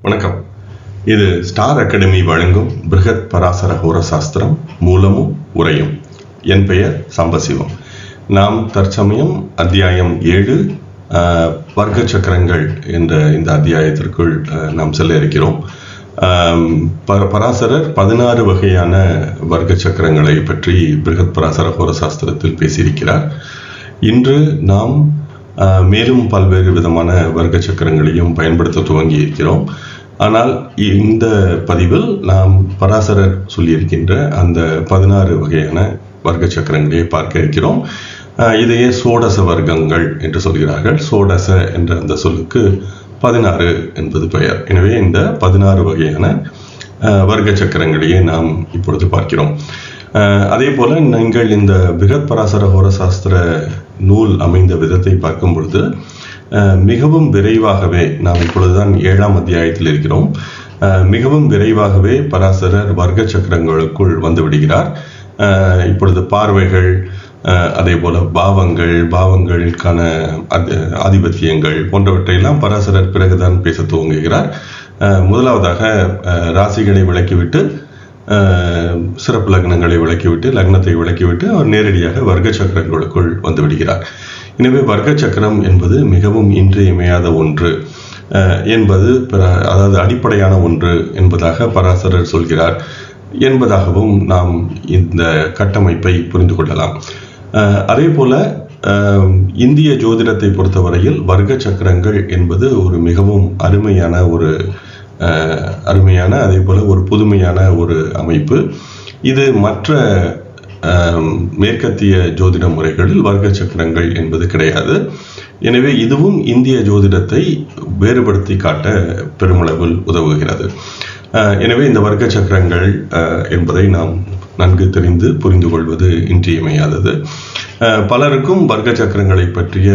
வணக்கம். இது star academy வழங்கும் பிருகத் பராசர ஹோரசாஸ்திரம் மூலமும் உரையும். என் பெயர் சாம்பசிவம். நாம் தற்சமயம் அத்தியாயம் 7 வர்க்க சக்கரங்கள் என்ற இந்த அத்தியாயத்திற்குள் நாம் செல்ல இருக்கிறோம். பராசரர் 16 வகையான வர்க்க சக்கரங்களை பற்றி பிருகத் பராசர ஹோரசாஸ்திரத்தில் பேசியிருக்கிறார். இன்று நாம் மேலும் பல்வேறு விதமான வர்க்க சக்கரங்களையும் பயன்படுத்த துவங்கி இருக்கிறோம். ஆனால் இந்த பதிவில் நாம் பராசரர் சொல்லியிருக்கின்ற அந்த 16 வகையான வர்க்க சக்கரங்களையே பார்க்க இருக்கிறோம். இதையே சோடச வர்க்கங்கள் என்று சொல்கிறார்கள். சோடச என்ற அந்த சொல்லுக்கு 16 என்பது பெயர். எனவே இந்த 16 வகையான வர்க்க சக்கரங்களையே நாம் இப்பொழுது பார்க்கிறோம். அதே போல நீங்கள் இந்த பிருகத் பராசர ஹோரசாஸ்திர நூல் அமைந்த விதத்தை பார்க்கும் பொழுது மிகவும் விரைவாகவே, நாம் இப்பொழுதுதான் 7ஆம் அத்தியாயத்தில் இருக்கிறோம், மிகவும் விரைவாகவே பராசரர் வர்க்க சக்கரங்களுக்குள் வந்து விடுகிறார். இப்பொழுது பார்வைகள், அதே போல பாவங்களுக்கான ஆதிபத்தியங்கள் போன்றவற்றையெல்லாம் பராசரர் பிறகுதான் பேச துவங்குகிறார். முதலாவதாக ராசிகளை விளக்கிவிட்டு, சிறப்பு லக்னங்களை விளக்கிவிட்டு, லக்னத்தை விளக்கிவிட்டு அவர் நேரடியாக வர்க்க சக்கரங்களுக்குள் வந்து விடுகிறார். எனவே வர்க்க சக்கரம் என்பது மிகவும் இன்றியமையாத ஒன்று என்பது, அதாவது அடிப்படையான ஒன்று என்பதாக பராசரர் சொல்கிறார் என்பதாகவும் நாம் இந்த கட்டமைப்பை புரிந்து கொள்ளலாம். அதே போல இந்திய ஜோதிடத்தை பொறுத்தவரையில் வர்க்க சக்கரங்கள் என்பது ஒரு மிகவும் அருமையான அதே போல ஒரு புதுமையான ஒரு அமைப்பு. இது மற்ற மேற்கத்திய ஜோதிட முறைகளில் வர்க்க சக்கரங்கள் என்பது கிடையாது. எனவே இதுவும் இந்திய ஜோதிடத்தை வேறுபடுத்தி காட்ட பெருமளவில் உதவுகிறது. எனவே இந்த வர்க்க சக்கரங்கள் என்பதை நாம் நன்கு தெரிந்து புரிந்து கொள்வது இன்றியமையாதது. பலருக்கும் வர்க்க சக்கரங்களை பற்றிய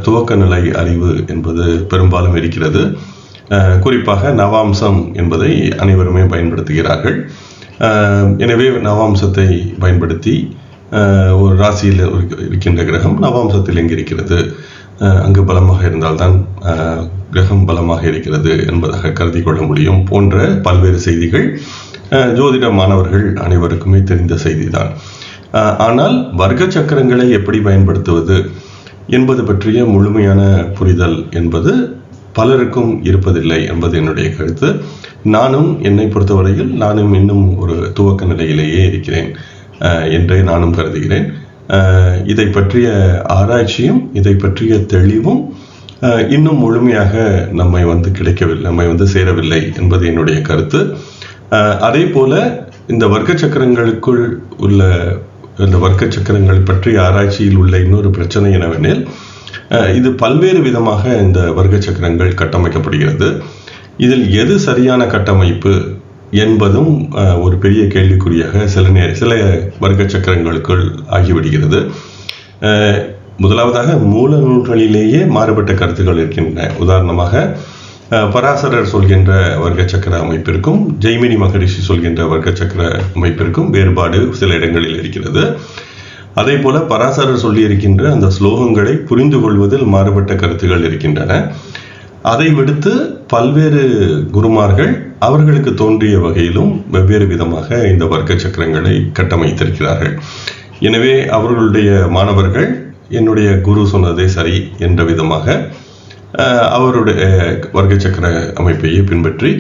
துவக்க நிலை அறிவு என்பது பெரும்பாலும் இருக்கிறது. குறிப்பாக நவாம்சம் என்பதை அனைவருமே பயன்படுத்துகிறார்கள். எனவே நவாம்சத்தை பயன்படுத்தி ஒரு ராசியில் இருக்கின்ற கிரகம் நவாம்சத்தில் எங்கே இருக்கிறது, அங்கு பலமாக இருந்தால்தான் கிரகம் பலமாக இருக்கிறது என்பதாக கருதி கொள்ள முடியும் போன்ற பல்வேறு செய்திகள் ஜோதிட மாணவர்கள் அனைவருக்குமே தெரிந்த செய்திதான். ஆனால் வர்க்க சக்கரங்களை எப்படி பயன்படுத்துவது என்பது பற்றிய முழுமையான புரிதல் என்பது பலருக்கும் இருப்பதில்லை என்பது என்னுடைய கருத்து. என்னை பொறுத்தவரையில் நானும் இன்னும் ஒரு துவக்க நிலையிலேயே இருக்கிறேன் என்றே நானும் கருதுகிறேன். இதை பற்றிய ஆராய்ச்சியும் இதை பற்றிய தெளிவும் இன்னும் முழுமையாக நம்மை வந்து சேரவில்லை என்பது என்னுடைய கருத்து. அதே போல இந்த வர்க்க சக்கரங்களுக்குள் உள்ள இந்த வர்க்க சக்கரங்கள் பற்றிய ஆராய்ச்சியில் உள்ள இன்னொரு பிரச்சனை என்னவெனில், இது பல்வேறு விதமாக இந்த வர்க்க சக்கரங்கள் கட்டமைக்கப்படுகிறது. இதில் எது சரியான கட்டமைப்பு என்பதும் ஒரு பெரிய கேள்விக்குறியாக சில வர்க்க சக்கரங்களுக்குள் ஆகிவிடுகிறது. முதலாவதாக மூல நூல்களிலேயே மாறுபட்ட கருத்துக்கள் இருக்கின்றன. உதாரணமாக பராசரர் சொல்கின்ற வர்க்க சக்கர அமைப்பிற்கும் ஜெய்மினி மகரிஷி சொல்கின்ற வர்க்க சக்கர அமைப்பிற்கும் வேறுபாடு சில இடங்களில் இருக்கிறது. அதே போல பராசரர் சொல்லியிருக்கின்ற அந்த ஸ்லோகங்களை புரிந்து கொள்வதில் மாறுபட்ட கருத்துகள் இருக்கின்றன. அதை விடுத்து பல்வேறு குருமார்கள் அவர்களுக்கு தோன்றிய வகையிலும் வெவ்வேறு விதமாக இந்த வர்க்க சக்கரங்களை கட்டமைத்திருக்கிறார்கள். எனவே அவர்களுடைய மாணவர்கள் என்னுடைய குரு சொன்னதே சரி என்ற விதமாக அவருடைய வர்க்க சக்கர அமைப்பையே பின்பற்றி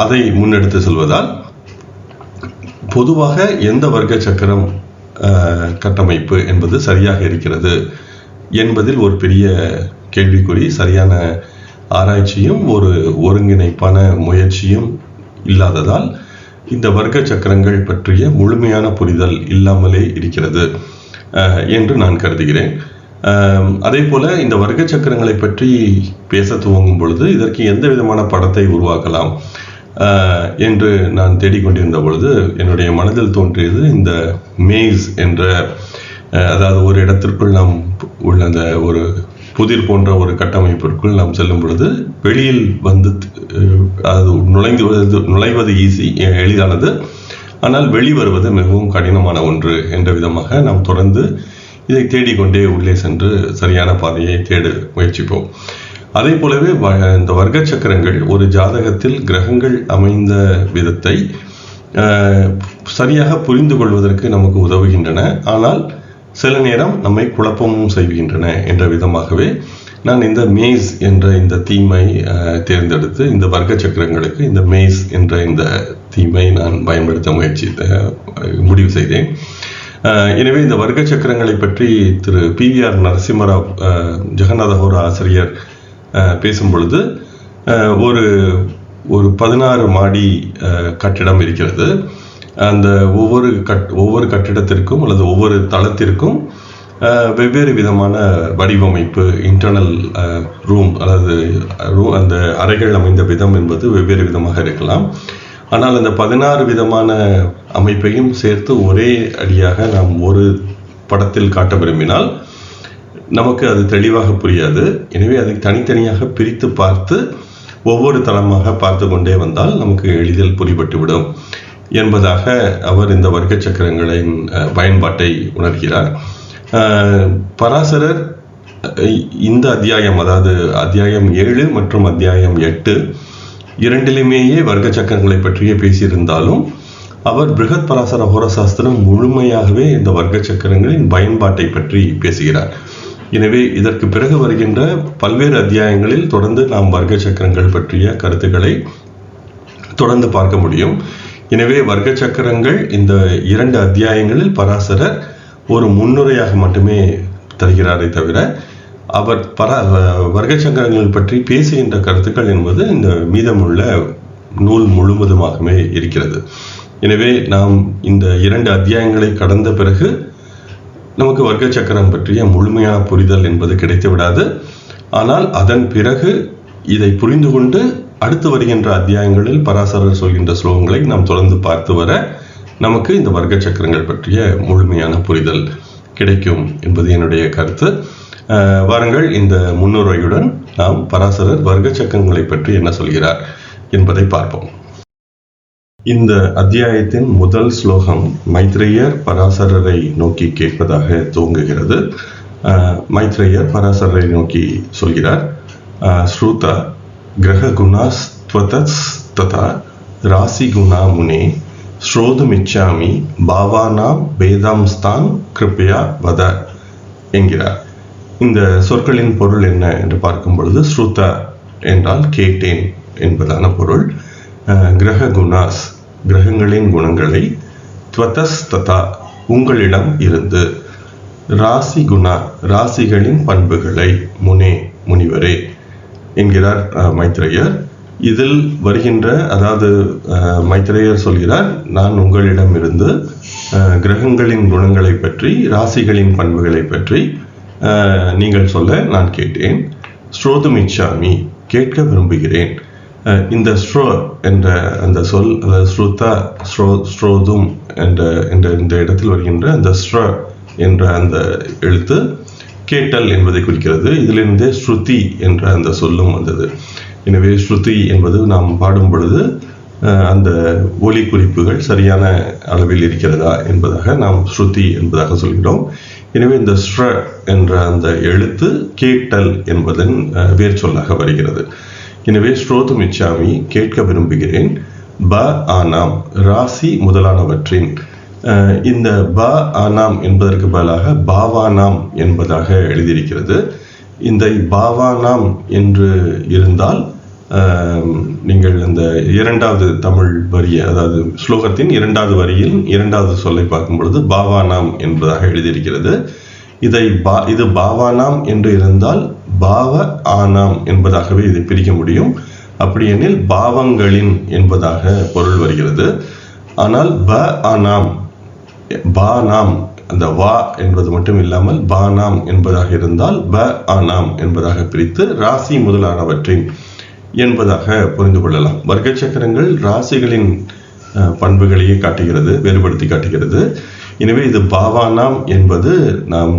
அதை முன்னெடுத்து செல்வதால் பொதுவாக எந்த வர்க்க சக்கரம் கட்டமைப்பு என்பது சரியாக இருக்கிறது என்பதில் ஒரு பெரிய கேள்விக்குறி, சரியான ஆராய்ச்சியும் ஒரு ஒருங்கிணைப்பான முயற்சியும் இல்லாததால் இந்த வர்க்க சக்கரங்கள் பற்றிய முழுமையான புரிதல் இல்லாமலே இருக்கிறது என்று நான் கருதுகிறேன். அதே போல இந்த வர்க்க சக்கரங்களை பற்றி பேச துவங்கும் பொழுது இதற்கு எந்த விதமான படத்தை உருவாக்கலாம் என்று நான் தேடிக்கொண்டிருந்த பொழுது என்னுடைய மனதில் தோன்றியது இந்த மேஸ் என்ற, அதாவது ஒரு இடத்திற்குள் நாம் உள்ள அந்த ஒரு புதிர் போன்ற ஒரு கட்டமைப்பிற்குள் நாம் செல்லும் பொழுது வெளியில் வந்து அது நுழைவது எளிதானது, ஆனால் வெளிவருவது மிகவும் கடினமான ஒன்று என்ற விதமாக நாம் தொடர்ந்து இதை தேடிக்கொண்டே உள்ளே சென்று சரியான பாதையை தேட முயற்சிப்போம். அதே போலவே இந்த வர்க்க சக்கரங்கள் ஒரு ஜாதகத்தில் கிரகங்கள் அமைந்த விதத்தை சரியாக புரிந்து கொள்வதற்கு நமக்கு உதவுகின்றன. ஆனால் சில நேரம் நம்மை குழப்பமும் செய்கின்றன என்ற விதமாகவே நான் இந்த மேஸ் என்ற இந்த தீமை தேர்ந்தெடுத்து இந்த வர்க்க சக்கரங்களுக்கு இந்த மேஸ் என்ற இந்த தீமை நான் பயன்படுத்த முடிவு செய்தேன். எனவே இந்த வர்க்க சக்கரங்களை பற்றி திரு PVR நரசிம்மராவ் ஜெகநாத ஹோரா ஆசிரியர் பேசும் பொழுது ஒரு 16 மாடி கட்டிடம் இருக்கிறது. அந்த ஒவ்வொரு கட்டிடத்திற்கும் அல்லது ஒவ்வொரு தளத்திற்கும் வெவ்வேறு விதமான வடிவமைப்பு, இன்டர்னல் ரூம் அல்லது அந்த அறைகள் அமைந்த விதம் என்பது வெவ்வேறு விதமாக இருக்கலாம். ஆனால் அந்த 16 விதமான அமைப்பையும் சேர்த்து ஒரே அடியாக நாம் ஒரு படத்தில் காட்ட விரும்பினால் நமக்கு அது தெளிவாக புரியாது. எனவே அதை தனித்தனியாக பிரித்து பார்த்து ஒவ்வொரு தளமாக பார்த்து கொண்டே வந்தால் நமக்கு எளிதில் புரிபட்டுவிடும் என்பதாக அவர் இந்த வர்க்க சக்கரங்களின் பயன்பாட்டை உணர்கிறார். பராசரர் இந்த அத்தியாயம், அதாவது அத்தியாயம் 7 மற்றும் அத்தியாயம் 8 இரண்டிலுமேயே வர்க்க சக்கரங்களை பற்றியே பேசியிருந்தாலும் அவர் பிருகத் பராசர ஹோரசாஸ்திரம் முழுமையாகவே இந்த வர்க்க சக்கரங்களின் பயன்பாட்டை பற்றி பேசுகிறார். எனவே இதற்கு பிறகு வருகின்ற பல்வேறு அத்தியாயங்களில் தொடர்ந்து நாம் வர்க்க சக்கரங்கள் பற்றிய கருத்துக்களை தொடர்ந்து பார்க்க முடியும். எனவே வர்க்க சக்கரங்கள் இந்த 2 அத்தியாயங்களில் பராசரர் ஒரு முன்னுரையாக மட்டுமே தருகிறாரே தவிர அவர் வர்க்க சக்கரங்கள் பற்றி பேசுகின்ற கருத்துக்கள் என்பது இந்த மீதமுள்ள நூல் முழுவதுமாகவே இருக்கிறது. எனவே நாம் இந்த 2 அத்தியாயங்களை கடந்த பிறகு நமக்கு வர்க்க சக்கரம் பற்றிய முழுமையான புரிதல் என்பது கிடைத்து விடாது. ஆனால் அதன் பிறகு இதை புரிந்து கொண்டு அடுத்து வருகின்ற அத்தியாயங்களில் பராசரர் சொல்கின்ற ஸ்லோகங்களை நாம் தொடர்ந்து பார்த்து வர நமக்கு இந்த வர்க்க சக்கரங்கள் பற்றிய முழுமையான புரிதல் கிடைக்கும் என்பது என்னுடைய கருத்து. வாருங்கள், இந்த முன்னுரையுடன் நாம் பராசரர் வர்க்க சக்கரங்களை பற்றி என்ன சொல்கிறார் என்பதை பார்ப்போம். இந்த அத்தியாயத்தின் முதல் ஸ்லோகம் மைத்ரேயர் பராசரரை நோக்கி கேட்பதாக துவங்குகிறது. மைத்ரேயர் பராசரரை நோக்கி சொல்கிறார், ஸ்ருதா கிரக குணாஸ் த்வதஸ் ததா ராசி குணா முனே ஸ்ரோதுமிச்சாமி பாவானாம் வேதாம்ஸ்தான் கிருப்பையா வத என்கிறார். இந்த சொற்களின் பொருள் என்ன என்று பார்க்கும் பொழுது, ஸ்ருதா என்றால் கேட்டேன் என்பதான பொருள். கிரக குணாஸ் கிரகங்களின் குணங்களை, த்வதஸ் ததா உங்களிடம் இருந்து, ராசி குணா ராசிகளின் பண்புகளை, முனே முனிவரே என்கிறார் மைத்ரேயர். இதில் வருகின்ற, அதாவது மைத்ரேயர் சொல்கிறார், நான் உங்களிடம் இருந்து கிரகங்களின் குணங்களை பற்றி, ராசிகளின் பண்புகளை பற்றி நீங்கள் சொல்ல நான் கேட்டேன். ஸ்ரோதுமிச்சாமி கேட்க விரும்புகிறேன். இந்த ஸ்ட்ரோ என்ற அந்த சொல், ஸ்ருதா ஸ்ரோதும் என்ற இந்த இடத்தில் வருகின்ற அந்த ஸ்ட்ர என்ற அந்த எழுத்து கேட்டல் என்பதை குறிக்கிறது. இதிலிருந்தே ஸ்ருதி என்ற அந்த சொல்லும் வந்தது. எனவே ஸ்ருதி என்பது நாம் பாடும் பொழுது அந்த ஒலி குறிப்புகள் சரியான அளவில் இருக்கிறதா என்பதாக நாம் ஸ்ருதி என்பதாக சொல்கிறோம். எனவே இந்த ஸ்ட்ர என்ற அந்த எழுத்து கேட்டல் என்பதன் வேர் சொல்லாக வருகிறது. எனவே ஸ்ரோதுமிச்சாமி கேட்க விரும்புகிறேன். ப ஆனாம் ராசி முதலானவற்றின், இந்த ப ஆனாம் என்பதற்கு பதிலாக பாவானாம் என்பதாக எழுதியிருக்கிறது. இந்த பாவானாம் என்று இருந்தால் நீங்கள் இந்த 2வது தமிழ் வரியை, அதாவது ஸ்லோகத்தின் 2வது வரியில் 2வது சொல்லை பார்க்கும் பொழுது பாவானாம் என்பதாக எழுதியிருக்கிறது. இது பாவானாம் என்று இருந்தால் பாவ ஆனாம் என்பதாகவே இதை பிரிக்க முடியும். அப்படி எனில் பாவங்களின் என்பதாக பொருள் வருகிறது. ஆனால் ப ஆனாம், பானாம், அந்த வா என்பது மட்டும் இல்லாமல் பானாம் என்பதாக இருந்தால் ப ஆனாம் என்பதாக பிரித்து ராசி முதலானவற்றின் என்பதாக புரிந்து கொள்ளலாம். வர்க்க சக்கரங்கள் ராசிகளின் பண்புகளையே காட்டுகிறது, வேறுபடுத்தி காட்டுகிறது. எனவே இது பாவானாம் என்பது நாம்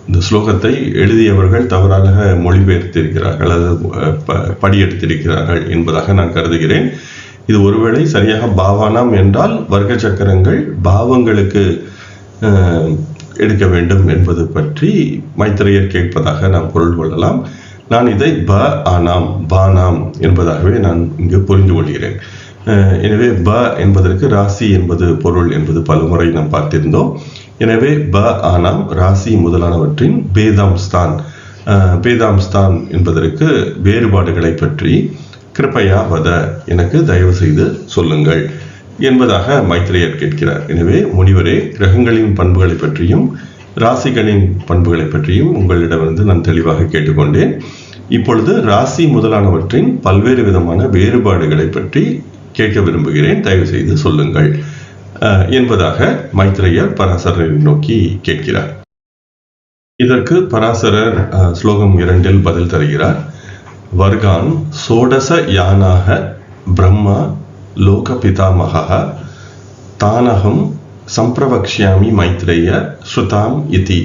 இந்த ஸ்லோகத்தை எழுதியவர்கள் தவறாக மொழிபெயர்த்திருக்கிறார்கள், அல்லது படியெடுத்திருக்கிறார்கள் என்பதாக நான் கருதுகிறேன். இது ஒருவேளை சரியாக பாவானாம் என்றால் வர்க்க சக்கரங்கள் பாவங்களுக்கு எடுக்க வேண்டும் என்பது பற்றி மைத்ரேயர் கேட்பதாக நாம் பொருள் கொள்ளலாம். நான் இதை ப ஆனாம் பானாம் என்பதாகவே நான் இங்கு புரிந்து கொள்கிறேன். எனவே ப என்பதற்கு ராசி என்பது பொருள் என்பது பலமுறை நாம் பார்த்திருந்தோம். எனவே ப ஆனாம் ராசி முதலானவற்றின் பேதாம்ஸ்தான் என்பதற்கு வேறுபாடுகளை பற்றி கிருபையா வத எனக்கு தயவு செய்து சொல்லுங்கள் என்பதாக மைத்ரேயர் கேட்கிறார். எனவே முனிவரே, கிரகங்களின் பண்புகளை பற்றியும் ராசிகளின் பண்புகளை பற்றியும் உங்களிடமிருந்து நான் தெளிவாக கேட்டுக்கொண்டேன். இப்பொழுது ராசி முதலானவற்றின் பல்வேறு விதமான வேறுபாடுகளை பற்றி கேட்க விரும்புகிறேன், தயவு செய்து சொல்லுங்கள் என்பதாக மைத்ரேயர் பராசரரை நோக்கி கேட்கிறார். இதற்கு பராசரர் ஸ்லோகம் 2 பதில் தருகிறார். வர்கான் சோடச யானாக பிரம்மா லோக பிதாமகः தானகம் சம்பிரவக்ஷ்யாமி மைத்ரேய ஸ்ருதாம் இதி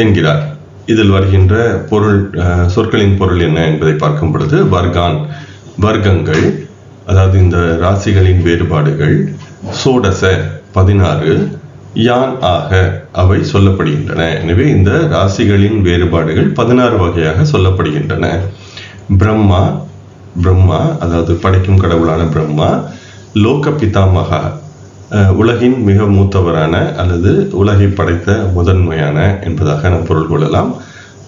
என்கிறார். இதில் வருகின்ற பொருள், சொற்களின் பொருள் என்ன என்பதை பார்க்கும் பொழுது, வர்க்கங்கள், அதாவது இந்த ராசிகளின் வேறுபாடுகள், சோடச 16, யான் ஆக அவை சொல்லப்படுகின்றன. எனவே இந்த ராசிகளின் வேறுபாடுகள் 16 வகையாக சொல்லப்படுகின்றன. பிரம்மா அதாவது படைக்கும் கடவுளான பிரம்மா, லோக பிதாமகா உலகின் மிக மூத்தவரான அல்லது உலகை படைத்த முதன்மையான என்பதாக நாம் பொருள் கொள்ளலாம்.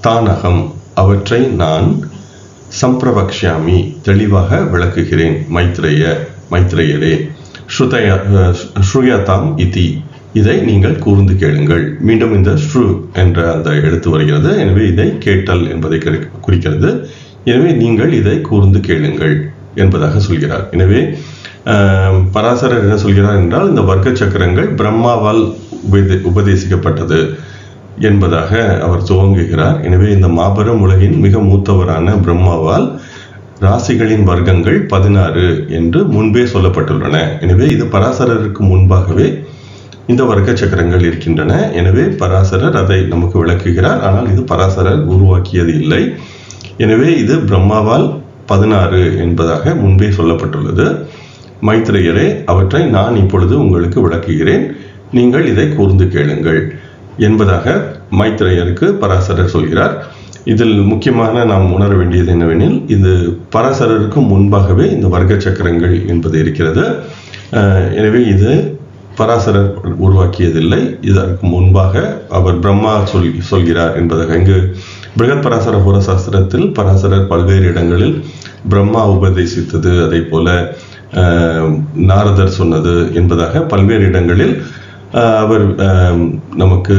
தானகம் அவற்றை நான், சம்பிரவக்ஷ்யாமி தெளிவாக விளக்குகிறேன், மைத்ரேயரே, ஸ்ருயதாம் இதி இதை நீங்கள் கூர்ந்து கேளுங்கள். மீண்டும் இந்த ஸ்ரு என்ற அந்த எழுத்து வருகிறது. எனவே இதை கேட்டல் என்பதை குறிக்கிறது. எனவே நீங்கள் இதை கூர்ந்து கேளுங்கள் என்பதாக சொல்கிறார். எனவே பராசரர் என்ன சொல்கிறார் என்றால், இந்த வர்க்க சக்கரங்கள் பிரம்மாவால் உபதேசிக்கப்பட்டது என்பதாக அவர் துவங்குகிறார். எனவே இந்த மாபெரும் உலகின் மிக மூத்தவரான பிரம்மாவால் ராசிகளின் வர்க்கங்கள் 16 என்று முன்பே சொல்லப்பட்டுள்ளன. எனவே இது பராசரருக்கு முன்பாகவே இந்த வர்க்க சக்கரங்கள் இருக்கின்றன. எனவே பராசரர் அதை நமக்கு விளக்குகிறார். ஆனால் இது பராசரர் உருவாக்கியது இல்லை. எனவே இது பிரம்மாவால் 16 என்பதாக முன்பே சொல்லப்பட்டுள்ளது. மைத்ரேயரே, அவற்றை நான் இப்பொழுது உங்களுக்கு விளக்குகிறேன், நீங்கள் இதை கூர்ந்து கேளுங்கள் என்பதாக மைத்ரேயருக்கு பராசரர் சொல்கிறார். இதில் முக்கியமான நாம் உணர வேண்டியது என்னவெனில், இது பராசரருக்கு முன்பாகவே இந்த வர்க்க சக்கரங்கள் என்பது இருக்கிறது. எனவே இது பராசரர் உருவாக்கியதில்லை, இதற்கு முன்பாக அவர் பிரம்மா சொல்கிறார் என்பதாக. இங்கு பிருகத் பராசர புரசாஸ்திரத்தில் பராசரர் பல்வேறு இடங்களில் பிரம்மா உபதேசித்தது, அதே போல நாரதர் சொன்னது என்பதாக பல்வேறு இடங்களில் அவர் நமக்கு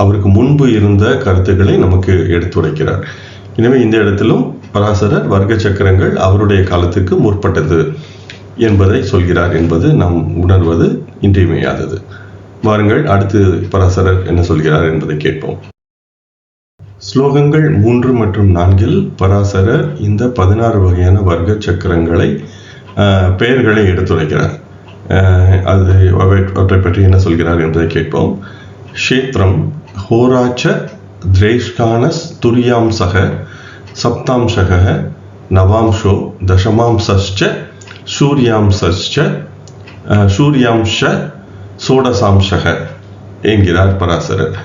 அவருக்கு முன்பு இருந்த கருத்துக்களை நமக்கு எடுத்துரைக்கிறார். எனவே இந்த இடத்திலும் பராசரர் வர்க்க சக்கரங்கள் அவருடைய காலத்திற்கு முற்பட்டது என்பதை சொல்கிறார் என்பது நாம் உணர்வது இன்றியமையாதது. வாருங்கள், அடுத்து பராசரர் என்ன சொல்கிறார் என்பதை கேட்போம். ஸ்லோகங்கள் 3 மற்றும் 4 பராசரர் இந்த 16 வகையான வர்க்க சக்கரங்களை பெயர்களை எடுத்துரைக்கிறார். அவற்றை பற்றி என்ன சொல்கிறார் என்பதை கேட்போம். க்ஷேத்ரம் ஹோராச்ச திரேஷ்கானஸ் துரியாம்சக சப்தாம்சக நவாம்சோ தசமாம்சஸ்ச சூர்யாம்ச சோடசாம்சக என்கிறார் பராசரர்.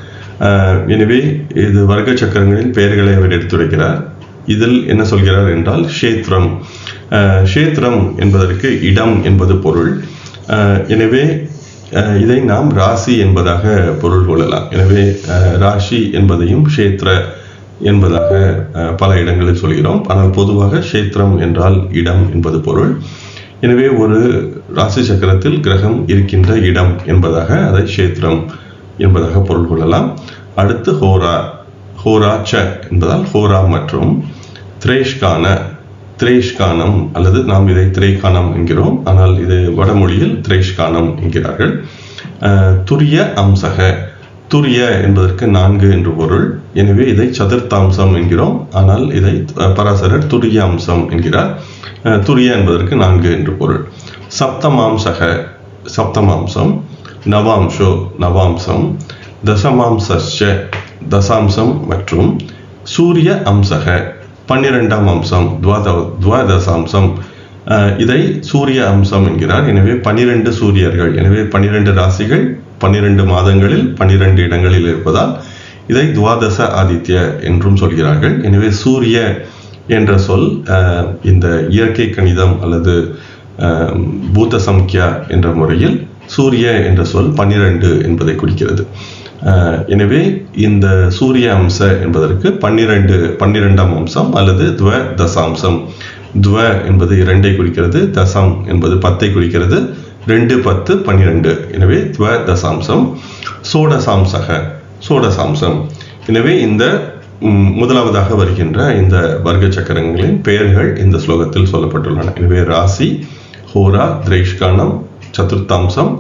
எனவே இது வர்க்க சக்கரங்களின் பெயர்களை அவர் எடுத்துரைக்கிறார். இதில் என்ன சொல்கிறார் என்றால், க்ஷேத்ரம் என்பதற்கு இடம் என்பது பொருள். எனவே இதை நாம் ராசி என்பதாக பொருள் கொள்ளலாம். எனவே ராசி என்பதையும் க்ஷேத்ர என்பதாக பல இடங்களில் சொல்கிறோம். ஆனால் பொதுவாக க்ஷேத்ரம் என்றால் இடம் என்பது பொருள். எனவே ஒரு ராசி சக்கரத்தில் கிரகம் இருக்கின்ற இடம் என்பதாக அதை க்ஷேத்ரம் என்பதாக பொருள் கொள்ளலாம். அடுத்து ஹோராச்ச என்பதால் ஹோரா மற்றும் திரேஷ்கானம் அல்லது நாம் இதை திரேகானம் என்கிறோம், ஆனால் இது வடமொழியில் திரேஷ்கானம் என்கிறார்கள். துரிய அம்சக, துரிய என்பதற்கு 4 என்று பொருள். எனவே இதை சதுர்த்தாம்சம் என்கிறோம், ஆனால் இதை பராசரர் துரிய அம்சம் என்கிறார். துரிய என்பதற்கு 4 என்று பொருள். சப்தமாம்சம், நவாம்சம், தசமாம்சஸ்ச தசாம்சம் மற்றும் சூரிய அம்சக 12ஆம் அம்சம், துவாதசாம்சம், இதை சூரிய அம்சம் என்கிறார். எனவே 12 சூரியர்கள், எனவே 12 ராசிகள் 12 மாதங்களில் 12 இடங்களில் இருப்பதால் இதை துவாதச ஆதித்ய என்றும் சொல்கிறார்கள். எனவே சூரிய என்ற சொல் இந்த இயற்கை கணிதம் அல்லது பூத சம்கியா என்ற முறையில் சூரிய என்ற சொல் 12 என்பதை குறிக்கிறது. எனவே இந்த சூரிய அம்ச என்பதற்கு 12ஆம் அம்சம் அல்லது துவ தசாம்சம். துவ என்பது 2ஐ குறிக்கிறது, தசம் என்பது 10ஐ குறிக்கிறது. 2, 10, 12. எனவே துவ தசாம்சம். சோடசாம்சம். எனவே இந்த முதலாவதாக வருகின்ற இந்த வர்க்க சக்கரங்களின் பெயர்கள் இந்த ஸ்லோகத்தில் சொல்லப்பட்டுள்ளன. எனவே ராசி, ஹோரா, திரைஷ்கானம், சதுர்த்தாம்சம்,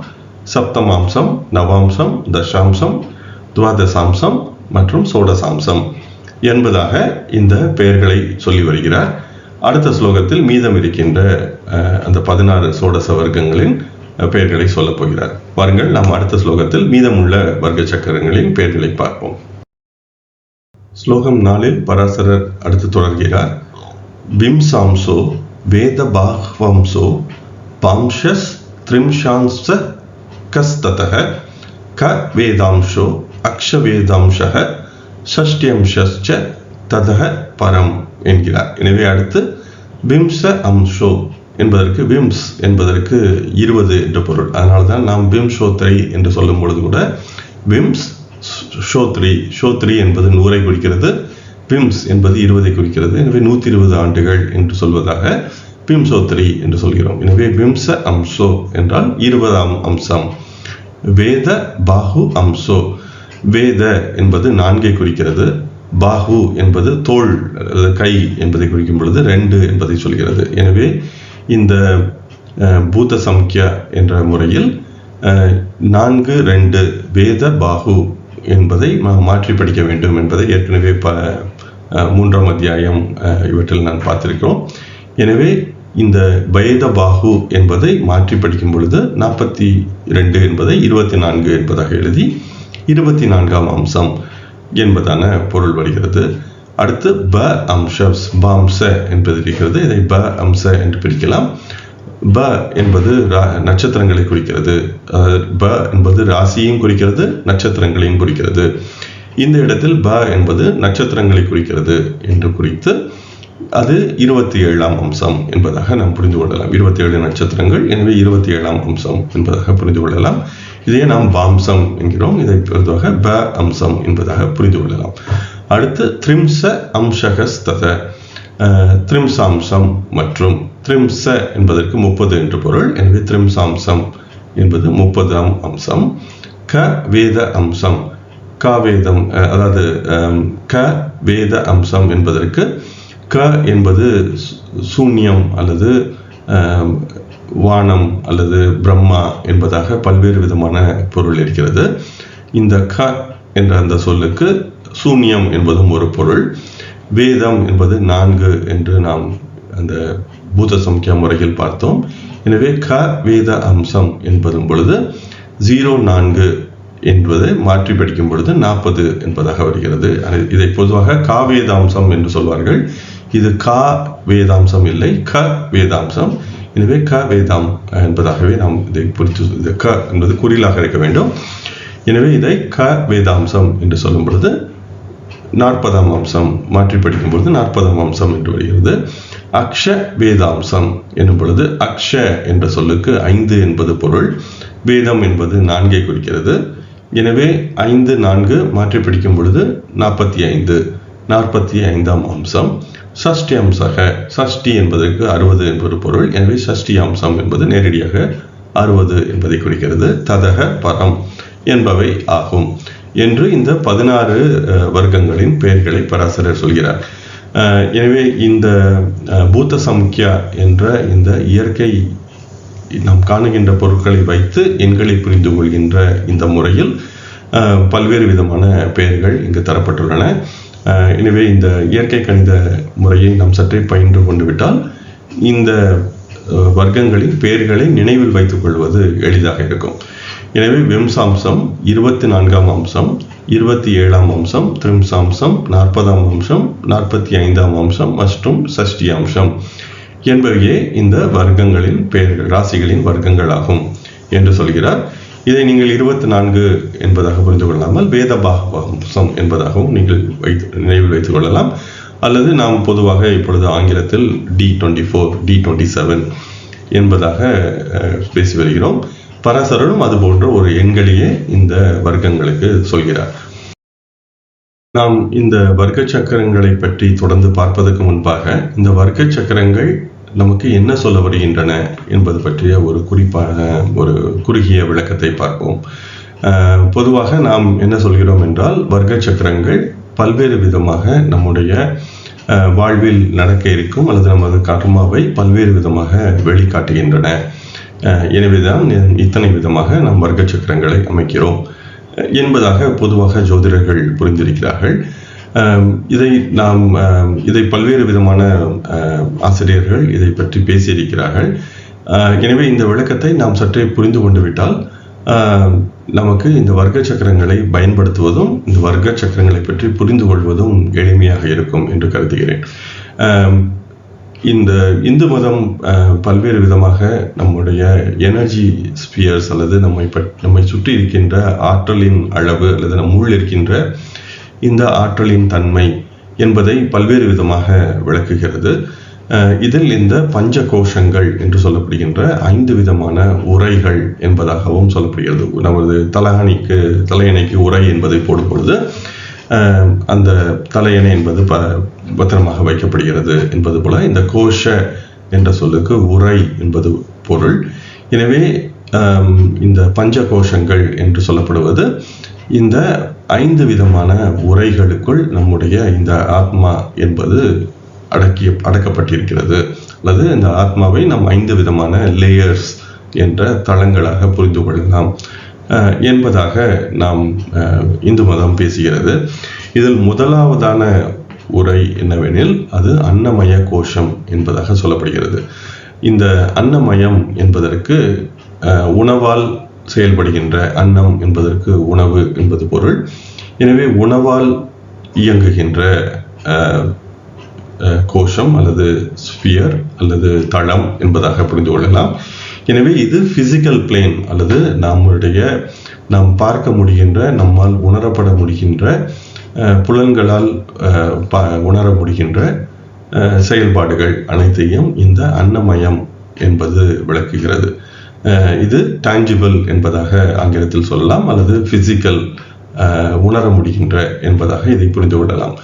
சப்தமாம்சம், நவாம்சம், தசாம்சம், துவாதசாம்சம் மற்றும் சோடசாம்சம் என்பதாக இந்த பெயர்களை சொல்லி வருகிறார். அடுத்த ஸ்லோகத்தில் மீதம் இருக்கின்ற அந்த 16 சோடச வர்க்கங்களின் பெயர்களை சொல்லப் போகிறார். பாருங்கள், நாம் அடுத்த ஸ்லோகத்தில் மீதமுள்ள வர்க்க சக்கரங்களின் பெயர்களை பார்ப்போம். ஸ்லோகம் 4 பராசரர் அடுத்து தொடர்கிறார். விம்சாம்சோ வேத பாஹ்வம்சோ பாம்ஷஸ் த்ரிம்ஷாம்ச கஸ்ததஹ க வேதாம்சோ அக்ஷவேதாம்சக ஷஷ்டியம்சச்ச ததஹ பரம் என்கிறார். எனவே அடுத்து விம்ச அம்சோ என்பதற்கு விம்ஸ் என்பதற்கு 20 என்ற பொருள். அதனால்தான் நாம் விம்சோத்ரி என்று சொல்லும் பொழுது கூட விம்ஸ் ஷோத்ரி என்பது 100ஐ குறிக்கிறது, விம்ஸ் என்பது 20ஐ குறிக்கிறது. எனவே 120 ஆண்டுகள் என்று சொல்வதாக விம்சோத்ரி என்று சொல்கிறோம். எனவே விம்ச அம்சோ என்றால் 20ஆம் அம்சம். வேத பாஹு அம்சோ, வேத என்பது 4ஐ குறிக்கிறது, பாஹு என்பது தோள் அல்லது கை என்பதை குறிக்கும் பொழுது 2 என்பதை சொல்கிறது. எனவே இந்த பூத சம்கியா என்ற முறையில் 4, 2 வேத பாஹு என்பதை மாற்றி படிக்க வேண்டும் என்பதை ஏற்கனவே 3ஆம் அத்தியாயம் இவற்றில் நான் பார்த்திருக்கிறோம். எனவே இந்த வேத பாஹு என்பதை மாற்றி படிக்கும் பொழுது 42 என்பதை 24 என்பதாக எழுதி 24ஆம் அம்சம் என்பதான பொருள் வருகிறது. அடுத்து ப அம்சஸ், பாம்ச என்பது இருக்கிறது. இதை ப அம்ச என்று பிரிக்கலாம். ப என்பது நட்சத்திரங்களை குறிக்கிறது. ப என்பது ராசியையும் குறிக்கிறது, நட்சத்திரங்களையும் குறிக்கிறது. இந்த இடத்தில் ப என்பது நட்சத்திரங்களை குறிக்கிறது என்று குறித்து அது 27ஆம் அம்சம் என்பதாக நாம் புரிந்து கொள்ளலாம். 27 நட்சத்திரங்கள், எனவே 27ஆம் அம்சம் என்பதாக புரிந்து கொள்ளலாம். இதையே நாம் பாம்சம் என்கிறோம். இதை பொறுத்தவரை ப அம்சம் என்பதாக புரிந்து கொள்ளலாம். அடுத்து த்ரிம்ச அம்சகஸ்தத, த்ரிம்சாம்சம் மற்றும் த்ரிம்ச என்பதற்கு 30 என்று பொருள். எனவே த்ரிம்சாம்சம் என்பது 30ஆம் அம்சம். க வேத அம்சம், காவேதம், அதாவது க வேத அம்சம் என்பதற்கு க என்பது சூன்யம் அல்லது வானம் அல்லது பிரம்மா என்பதாக பல்வேறு விதமான பொருள் இருக்கிறது. இந்த க என்ற அந்த சொல்லுக்கு சூன்யம் என்பதும் ஒரு பொருள். வேதம் என்பது 4 என்று நாம் அந்த பூத சம்கியா முறையில் பார்த்தோம். எனவே க வேத அம்சம் என்பதும் பொழுது 04 என்பதை மாற்றி படிக்கும் பொழுது 40 என்பதாக வருகிறது. இதை பொதுவாக கா வேதாம்சம் என்று சொல்வார்கள். இது கா வேதாம்சம் இல்லை, க வேதாம்சம். எனவே க வேதாம் என்பதாகவே நாம் இதை குறித்து, க என்பது குறிலாக இருக்க வேண்டும். எனவே இதை க வேதாம்சம் என்று சொல்லும் பொழுது 40ஆம் அம்சம் மாற்றி படிக்கும் பொழுது 40ஆம் அம்சம் என்று வருகிறது. அக்ஷ வேதாம்சம் என்னும் பொழுது அக்ஷ என்ற சொல்லுக்கு 5 என்பது பொருள். வேதம் என்பது 4ஐ குறிக்கிறது. எனவே 5, 4 மாற்றி பிடிக்கும் பொழுது 45, 45ஆம் அம்சம். சஷ்டி அம்சக, சஷ்டி என்பதற்கு 60 என்பது பொருள். எனவே சஷ்டி அம்சம் என்பது நேரடியாக 60 என்பதை குறிக்கிறது. ததக பரம் என்பவை ஆகும் என்று இந்த 16 வர்க்கங்களின் பெயர்களை பராசரர் சொல்கிறார். எனவே இந்த பூத சம்கியா என்ற இந்த இயற்கை நாம் காணுகின்ற பொருட்களை வைத்து எண்களை புரிந்து கொள்கின்ற இந்த முறையில் பல்வேறு விதமான பெயர்கள் இங்கு தரப்பட்டுள்ளன. எனவே இந்த இயற்கை கணித முறையை நாம் சற்றே பயின்று கொண்டு விட்டால் இந்த வர்க்கங்களின் பெயர்களை நினைவில் வைத்துக் கொள்வது எளிதாக இருக்கும். எனவே விம்சாம்சம் 24ஆம் அம்சம், 27ஆம் அம்சம், த்ரிம்சாம்சம் 40ஆம் அம்சம், 45ஆம் அம்சம் மற்றும் சஷ்டி அம்சம் என்பவையே இந்த வர்க்கங்களின் பெயர்கள், ராசிகளின் வர்க்கங்களாகும் என்று சொல்கிறார். இதை நீங்கள் 24 என்பதாக புரிந்து கொள்ளாமல் வேதபாகம் என்பதாகவும் நீங்கள் நினைவில் வைத்துக் கொள்ளலாம். அல்லது நாம் பொதுவாக இப்பொழுது ஆங்கிலத்தில் D24, D27 என்பதாக பேசி வருகிறோம். பராசரரும் அது போன்ற ஒரு எண்களையே இந்த வர்க்கங்களுக்கு சொல்கிறார். நாம் இந்த வர்க்க சக்கரங்களை பற்றி தொடர்ந்து பார்ப்பதற்கு முன்பாக இந்த வர்க்க சக்கரங்கள் நமக்கு என்ன சொல்ல வருகின்றன என்பது பற்றிய ஒரு குறுகிய விளக்கத்தை பார்ப்போம். பொதுவாக நாம் என்ன சொல்கிறோம் என்றால், வர்க்க சக்கரங்கள் பல்வேறு விதமாக நம்முடைய வாழ்வில் நடக்க இருக்கும் அல்லது நமது கர்மாவை பல்வேறு விதமாக வெளிக்காட்டுகின்றன. எனவேதான் இத்தனை விதமாக நாம் வர்க்க சக்கரங்களை அமைக்கிறோம் என்பதாக பொதுவாக ஜோதிடர்கள் புரிந்திருக்கிறார்கள். இதை பல்வேறு விதமான ஆசிரியர்கள் இதை பற்றி பேசியிருக்கிறார்கள். எனவே இந்த விளக்கத்தை நாம் சற்றே புரிந்து கொண்டு விட்டால் நமக்கு இந்த வர்க்க சக்கரங்களை பயன்படுத்துவதும் இந்த வர்க்க சக்கரங்களை பற்றி புரிந்து கொள்வதும் எளிமையாக இருக்கும் என்று கருதுகிறேன். இந்த இந்து மதம் பல்வேறு விதமாக நம்முடைய எனர்ஜி ஸ்பியர்ஸ் அல்லது நம்மை சுற்றி இருக்கின்ற ஆற்றலின் அளவு அல்லது நம்முள் இருக்கின்ற இந்த ஆற்றலின் தன்மை என்பதை பல்வேறு விதமாக விளக்குகிறது. இதில் இந்த பஞ்ச கோஷங்கள் என்று சொல்லப்படுகின்ற 5 விதமான உரைகள் என்பதாகவும் சொல்லப்படுகிறது. நமது தலையணைக்கு உரை என்பதை போடும் பொழுது அந்த தலையணை என்பது பத்திரமாக வைக்கப்படுகிறது என்பது போல இந்த கோஷ என்ற சொல்லுக்கு உரை என்பது பொருள். எனவே இந்த பஞ்ச கோஷங்கள் என்று சொல்லப்படுவது இந்த 5 விதமான உரைகளுக்குள் நம்முடைய இந்த ஆத்மா என்பது அடக்கப்பட்டிருக்கிறது. அல்லது இந்த ஆத்மாவை நாம் 5 விதமான லேயர்ஸ் என்ற தளங்களாக புரிந்து கொள்ளலாம் என்பதாக நாம் இந்து மதம் பேசுகிறது. இதில் முதலாவதான உரை என்னவெனில் அது அன்னமய கோஷம் என்பதாக சொல்லப்படுகிறது. இந்த அன்னமயம் என்பதற்கு உணவால் செயல்படுகின்ற, அன்னம் என்பதற்கு உணவு என்பது பொருள். எனவே உணவால் இயங்குகின்ற கோஷம் அல்லது ஸ்பியர் அல்லது தளம் என்பதாக புரிந்து கொள்ளலாம். எனவே இது பிசிக்கல் பிளேன் அல்லது நாம் பார்க்க முடிகின்ற, நம்மால் உணரப்பட முடிகின்ற, புலன்களால் உணர முடிகின்ற செயல்பாடுகள் அனைத்தையும் இந்த அன்னமயம் என்பது விளக்குகிறது. இது டான்ஜிபிள் என்பதாக ஆங்கிலத்தில் சொல்லலாம், அல்லது பிசிக்கல் உணர முடிகின்ற என்பதாக இதை புரிந்து கொள்ளலாம்.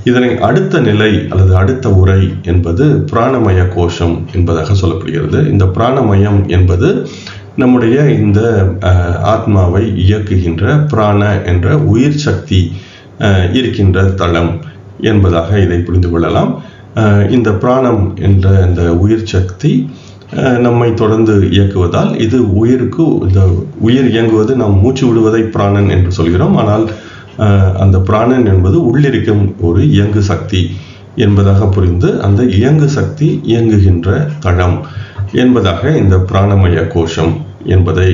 இதனை அடுத்த நிலை அல்லது அடுத்த உரை என்பது பிராணமய கோஷம் என்பதாக சொல்லப்படுகிறது. இந்த பிராணமயம் என்பது நம்முடைய இந்த ஆத்மாவை இயக்குகின்ற பிராண என்ற உயிர் சக்தி இருக்கின்ற தளம் என்பதாக இதை புரிந்து கொள்ளலாம். இந்த பிராணம் என்ற இந்த உயிர் சக்தி நம்மை தொடர்ந்து இயக்குவதால் இது இந்த உயிர் இயங்குவது நாம் மூச்சு விடுவதை பிராணன் என்று சொல்கிறோம். ஆனால் அந்த பிராணன் என்பது உள்ளிருக்கும் ஒரு இயங்கு சக்தி என்பதாக புரிந்து அந்த இயங்கு சக்தி இயங்குகின்ற தளம் என்பதாக இந்த பிராணமய கோஷம் என்பதை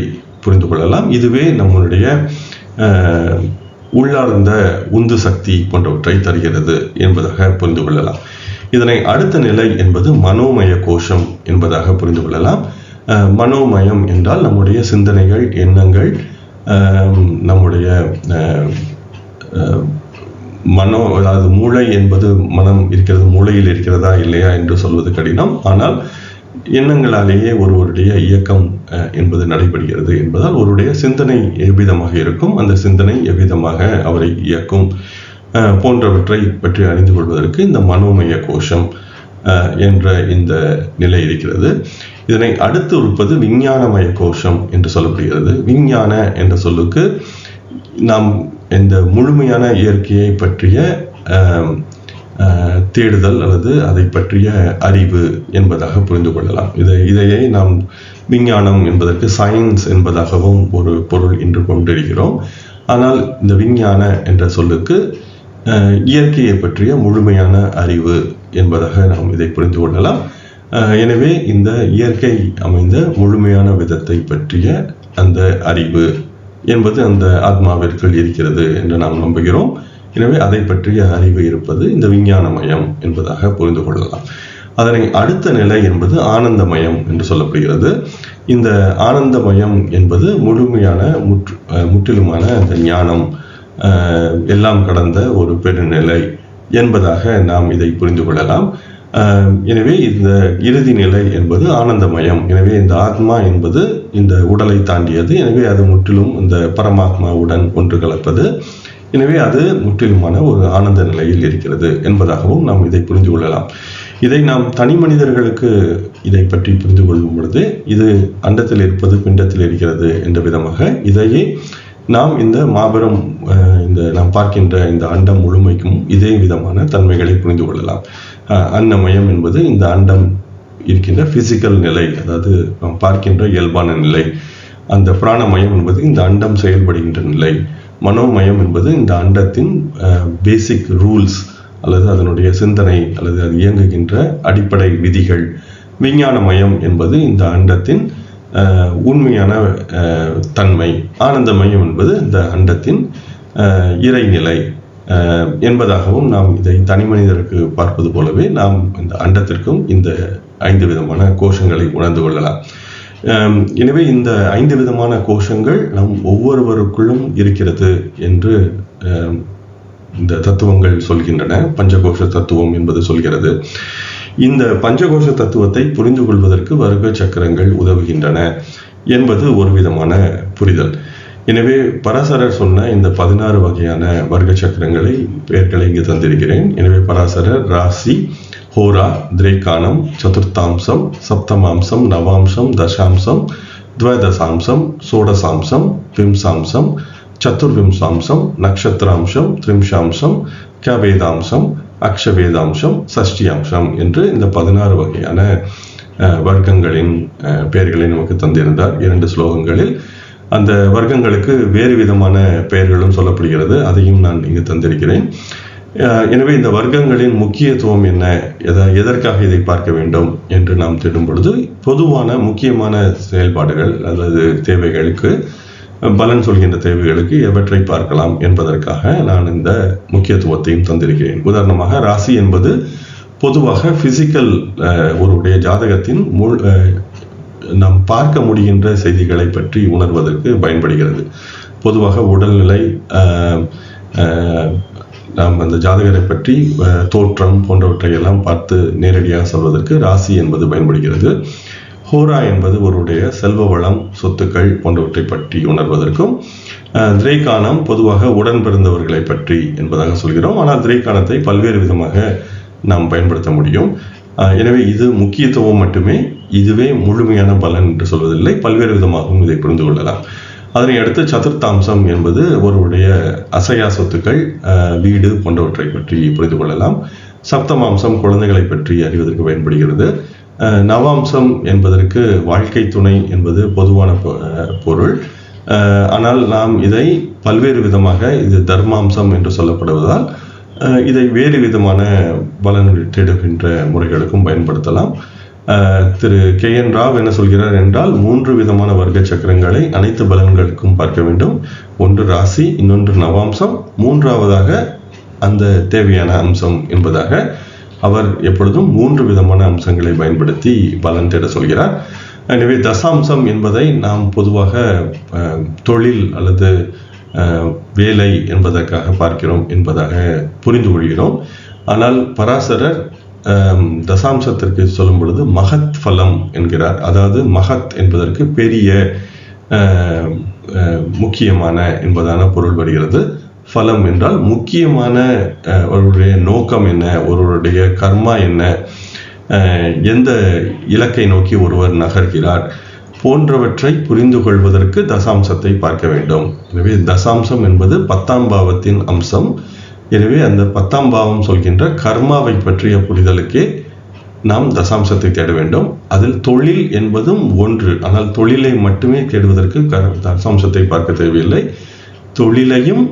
புரிந்து கொள்ளலாம். இதுவே நம்மளுடைய உள்ளார்ந்த உந்து சக்தி போன்றவற்றை தருகிறது என்பதாக புரிந்து கொள்ளலாம். இதனை அடுத்த நிலை என்பது மனோமய கோஷம் என்பதாக புரிந்து கொள்ளலாம். மனோமயம் என்றால் நம்முடைய சிந்தனைகள், எண்ணங்கள், நம்முடைய அதாவது மூளை என்பது மனம் இருக்கிறது, மூளையில் இருக்கிறதா இல்லையா என்று சொல்வது கடினம். ஆனால் எண்ணங்களாலேயே ஒருவருடைய இயக்கம் என்பது நடைபெறுகிறது என்பதால் ஒருவருடைய சிந்தனை எவ்விதமாக இருக்கும், அந்த சிந்தனை எவ்விதமாக அவரை இயக்கும் போன்றவற்றை பற்றி அறிந்து கொள்வதற்கு இந்த மனோமய கோஷம் என்ற இந்த நிலை இருக்கிறது. இதனை அடுத்து இருப்பது விஞ்ஞானமய கோஷம் என்று சொல்லப்படுகிறது. விஞ்ஞான என்ற சொல்லுக்கு நாம் இந்த முழுமையான இயற்கையை பற்றிய தேடுதல் அல்லது அதை பற்றிய அறிவு என்பதாக புரிந்து கொள்ளலாம். இதையே நாம் விஞ்ஞானம் என்பதற்கு சயின்ஸ் என்பதாகவும் ஒரு பொருள் இன்று கொண்டிருக்கிறோம். ஆனால் இந்த விஞ்ஞான என்ற சொல்லுக்கு இயற்கையை பற்றிய முழுமையான அறிவு என்பதாக நாம் இதை புரிந்து கொள்ளலாம். எனவே இந்த இயற்கை அமைந்த முழுமையான விதத்தை பற்றிய அந்த அறிவு என்பது அந்த ஆத்மாவிற்குள் இருக்கிறது என்று நாம் நம்புகிறோம். எனவே அதை பற்றிய அறிவு இருப்பது இந்த விஞ்ஞானமயம் என்பதாக புரிந்து கொள்ளலாம். அதனை அடுத்த நிலை என்பது ஆனந்தமயம் என்று சொல்லப்படுகிறது. இந்த ஆனந்தமயம் என்பது முழுமையான முற்றிலுமான அந்த ஞானம், எல்லாம் கடந்த ஒரு பெருநிலை என்பதாக நாம் இதை புரிந்து கொள்ளலாம். எனவே இந்த இறுதி நிலை என்பது ஆனந்தமயம். எனவே இந்த ஆத்மா என்பது இந்த உடலை தாண்டியது. எனவே அது முற்றிலும் இந்த பரமாத்மாவுடன் ஒன்று கலப்பது. எனவே அது முற்றிலுமான ஒரு ஆனந்த நிலையில் இருக்கிறது என்பதாகவும் நாம் இதை புரிந்து கொள்ளலாம். இதை நாம் தனி மனிதர்களுக்கு இதை பற்றி புரிந்து கொள்ளும் பொழுது இது அண்டத்தில் இருப்பது பிண்டத்தில் இருக்கிறது என்ற விதமாக இதையே நாம் இந்த மாபெரும் இந்த நாம் பார்க்கின்ற இந்த அண்டம் முழுமைக்கும் இதே விதமான தன்மைகளை புரிந்து கொள்ளலாம். அன்னமயம் என்பது இந்த அண்டம் இருக்கின்ற பிசிக்கல் நிலை, அதாவது நாம் பார்க்கின்ற இயல்பான நிலை. அந்த பிராணமயம் என்பது இந்த அண்டம் செயல்படுகின்ற நிலை. மனோமயம் என்பது இந்த அண்டத்தின் பேசிக் ரூல்ஸ் அல்லது அதனுடைய சிந்தனை அல்லது அது இயங்குகின்ற அடிப்படை விதிகள். விஞ்ஞானமயம் என்பது இந்த அண்டத்தின் உண்மையான தன்மை. ஆனந்தமயம் என்பது இந்த அண்டத்தின் இறைநிலை என்பதாகவும் நாம் இதை தனி மனிதருக்கு பார்ப்பது போலவே நாம் இந்த அண்டத்திற்கும் இந்த 5 விதமான கோஷங்களை உணர்ந்து கொள்ளலாம். எனவே இந்த 5 விதமான கோஷங்கள் நம் ஒவ்வொருவருக்குள்ளும் இருக்கிறது என்று இந்த தத்துவங்கள் சொல்கின்றன. பஞ்சகோஷ தத்துவம் என்பது சொல்கிறது. இந்த பஞ்சகோஷ தத்துவத்தை புரிந்து கொள்வதற்கு வர்க்க சக்கரங்கள் உதவுகின்றன என்பது ஒரு விதமான புரிதல். எனவே பராசரர் சொன்ன இந்த 16 வகையான வர்க்க சக்கரங்களை பெயர்களை இங்கு தந்திருக்கிறேன். எனவே பராசரர் ராசி, ஹோரா, திரேகானம், சதுர்த்தாம்சம், சப்தமாம்சம், நவாம்சம், தசாம்சம், துவதசாம்சம், சோடசாம்சம், விம்சாம்சம், சதுர்விம்சாம்சம், நக்ஷத்திராம்சம், திரிம்சாம்சம், கவேதாம்சம், அக்ஷவேதாம்சம், சஷ்டியாம்சம் என்று இந்த 16 வகையான வர்க்கங்களின் பெயர்களை நமக்கு தந்திருந்தார் 2 ஸ்லோகங்களில். அந்த வர்க்கங்களுக்கு வேறு விதமான பெயர்களும் சொல்லப்படுகிறது. அதையும் நான் இங்கு தந்திருக்கிறேன். எனவே இந்த வர்க்கங்களின் முக்கியத்துவம் என்ன, எதற்காக இதை பார்க்க வேண்டும் என்று நாம் தேடும் பொழுது பொதுவான முக்கியமான செயல்பாடுகள் அல்லது தேவைகளுக்கு, பலன் சொல்கின்ற தேவைகளுக்கு எவற்றை பார்க்கலாம் என்பதற்காக நான் இந்த முக்கியத்துவத்தையும் தந்திருக்கிறேன். உதாரணமாக ராசி என்பது பொதுவாக பிசிக்கல் ஒருடைய ஜாதகத்தின் நாம் பார்க்க முடிகின்ற செய்திகளை பற்றி உணர்வதற்கு பயன்படுகிறது. பொதுவாக உடல்நிலை, நாம் அந்த ஜாதகரை பற்றி தோற்றம் போன்றவற்றை எல்லாம் பார்த்து நேரடியாக சொல்வதற்கு ராசி என்பது பயன்படுகிறது. ஹோரா என்பது ஒருவருடைய செல்வ வளம், சொத்துக்கள் போன்றவற்றை பற்றி உணர்வதற்கும், திரேகானம் பொதுவாக உடன் பிறந்தவர்களை பற்றி என்பதாக சொல்கிறோம். ஆனால் திரேகானத்தை பல்வேறு விதமாக நாம் பயன்படுத்த முடியும். எனவே இது முக்கியத்துவம் மட்டுமே, இதுவே முழுமையான பலன் என்று சொல்வதில்லை. பல்வேறு விதமாகவும் இதை புரிந்து கொள்ளலாம். அதனை அடுத்து சதுர்த்தாம்சம் என்பது ஒருவருடைய அசையா சொத்துக்கள், வீடு போன்றவற்றை பற்றி புரிந்து கொள்ளலாம். சப்தமாம்சம் குழந்தைகளை பற்றி அறிவதற்கு பயன்படுகிறது. நவாம்சம் என்பதற்கு வாழ்க்கை துணை என்பது பொதுவான பொருள். ஆனால் நாம் இதை பல்வேறு விதமாக, இது தர்மாம்சம் என்று சொல்லப்படுவதால் இதை வேறு விதமான பலன்கள் தேடுகின்ற முறைகளுக்கும் பயன்படுத்தலாம். திரு KN ராவ் என்ன சொல்கிறார் என்றால், 3 விதமான வர்க்க சக்கரங்களை அனைத்து பலன்களுக்கும் பார்க்க வேண்டும். ஒன்று ராசி, இன்னொன்று நவாம்சம், மூன்றாவதாக அந்த தேவையான அம்சம் என்பதாக அவர் எப்பொழுதும் 3 விதமான அம்சங்களை பயன்படுத்தி பலன் தேட சொல்கிறார். எனவே தசாம்சம் என்பதை நாம் பொதுவாக தொழில் அல்லது வேலை என்பதற்காக பார்க்கிறோம் என்பதாக புரிந்து கொள்கிறோம். ஆனால் பராசரர் தசாம்சத்திற்கு சொல்லும் பொழுது மகத் பலம் என்கிறார். அதாவது மகத் என்பதற்கு பெரிய, முக்கியமான என்பதான பொருள் வருகிறது. பலம் என்றால் முக்கியமான, ஒருவருடைய நோக்கம் என்ன, ஒருவருடைய கர்மா என்ன, எந்த இலக்கை நோக்கி ஒருவர் நகர்கிறார் போன்றவற்றை புரிந்து கொள்வதற்கு தசாம்சத்தை பார்க்க வேண்டும். எனவே தசாம்சம் என்பது 10ஆம் பாவத்தின் அம்சம். எனவே அந்த 10ஆம் பாவம் சொல்கின்ற கர்மாவை பற்றிய புரிதலுக்கே நாம் தசாம்சத்தை தேட வேண்டும். அதில் தொழில் என்பதும் ஒன்று. ஆனால் தொழிலை மட்டுமே தேடுவதற்கு தசாம்சத்தை பார்க்க தேவையில்லை. தொழிலையும்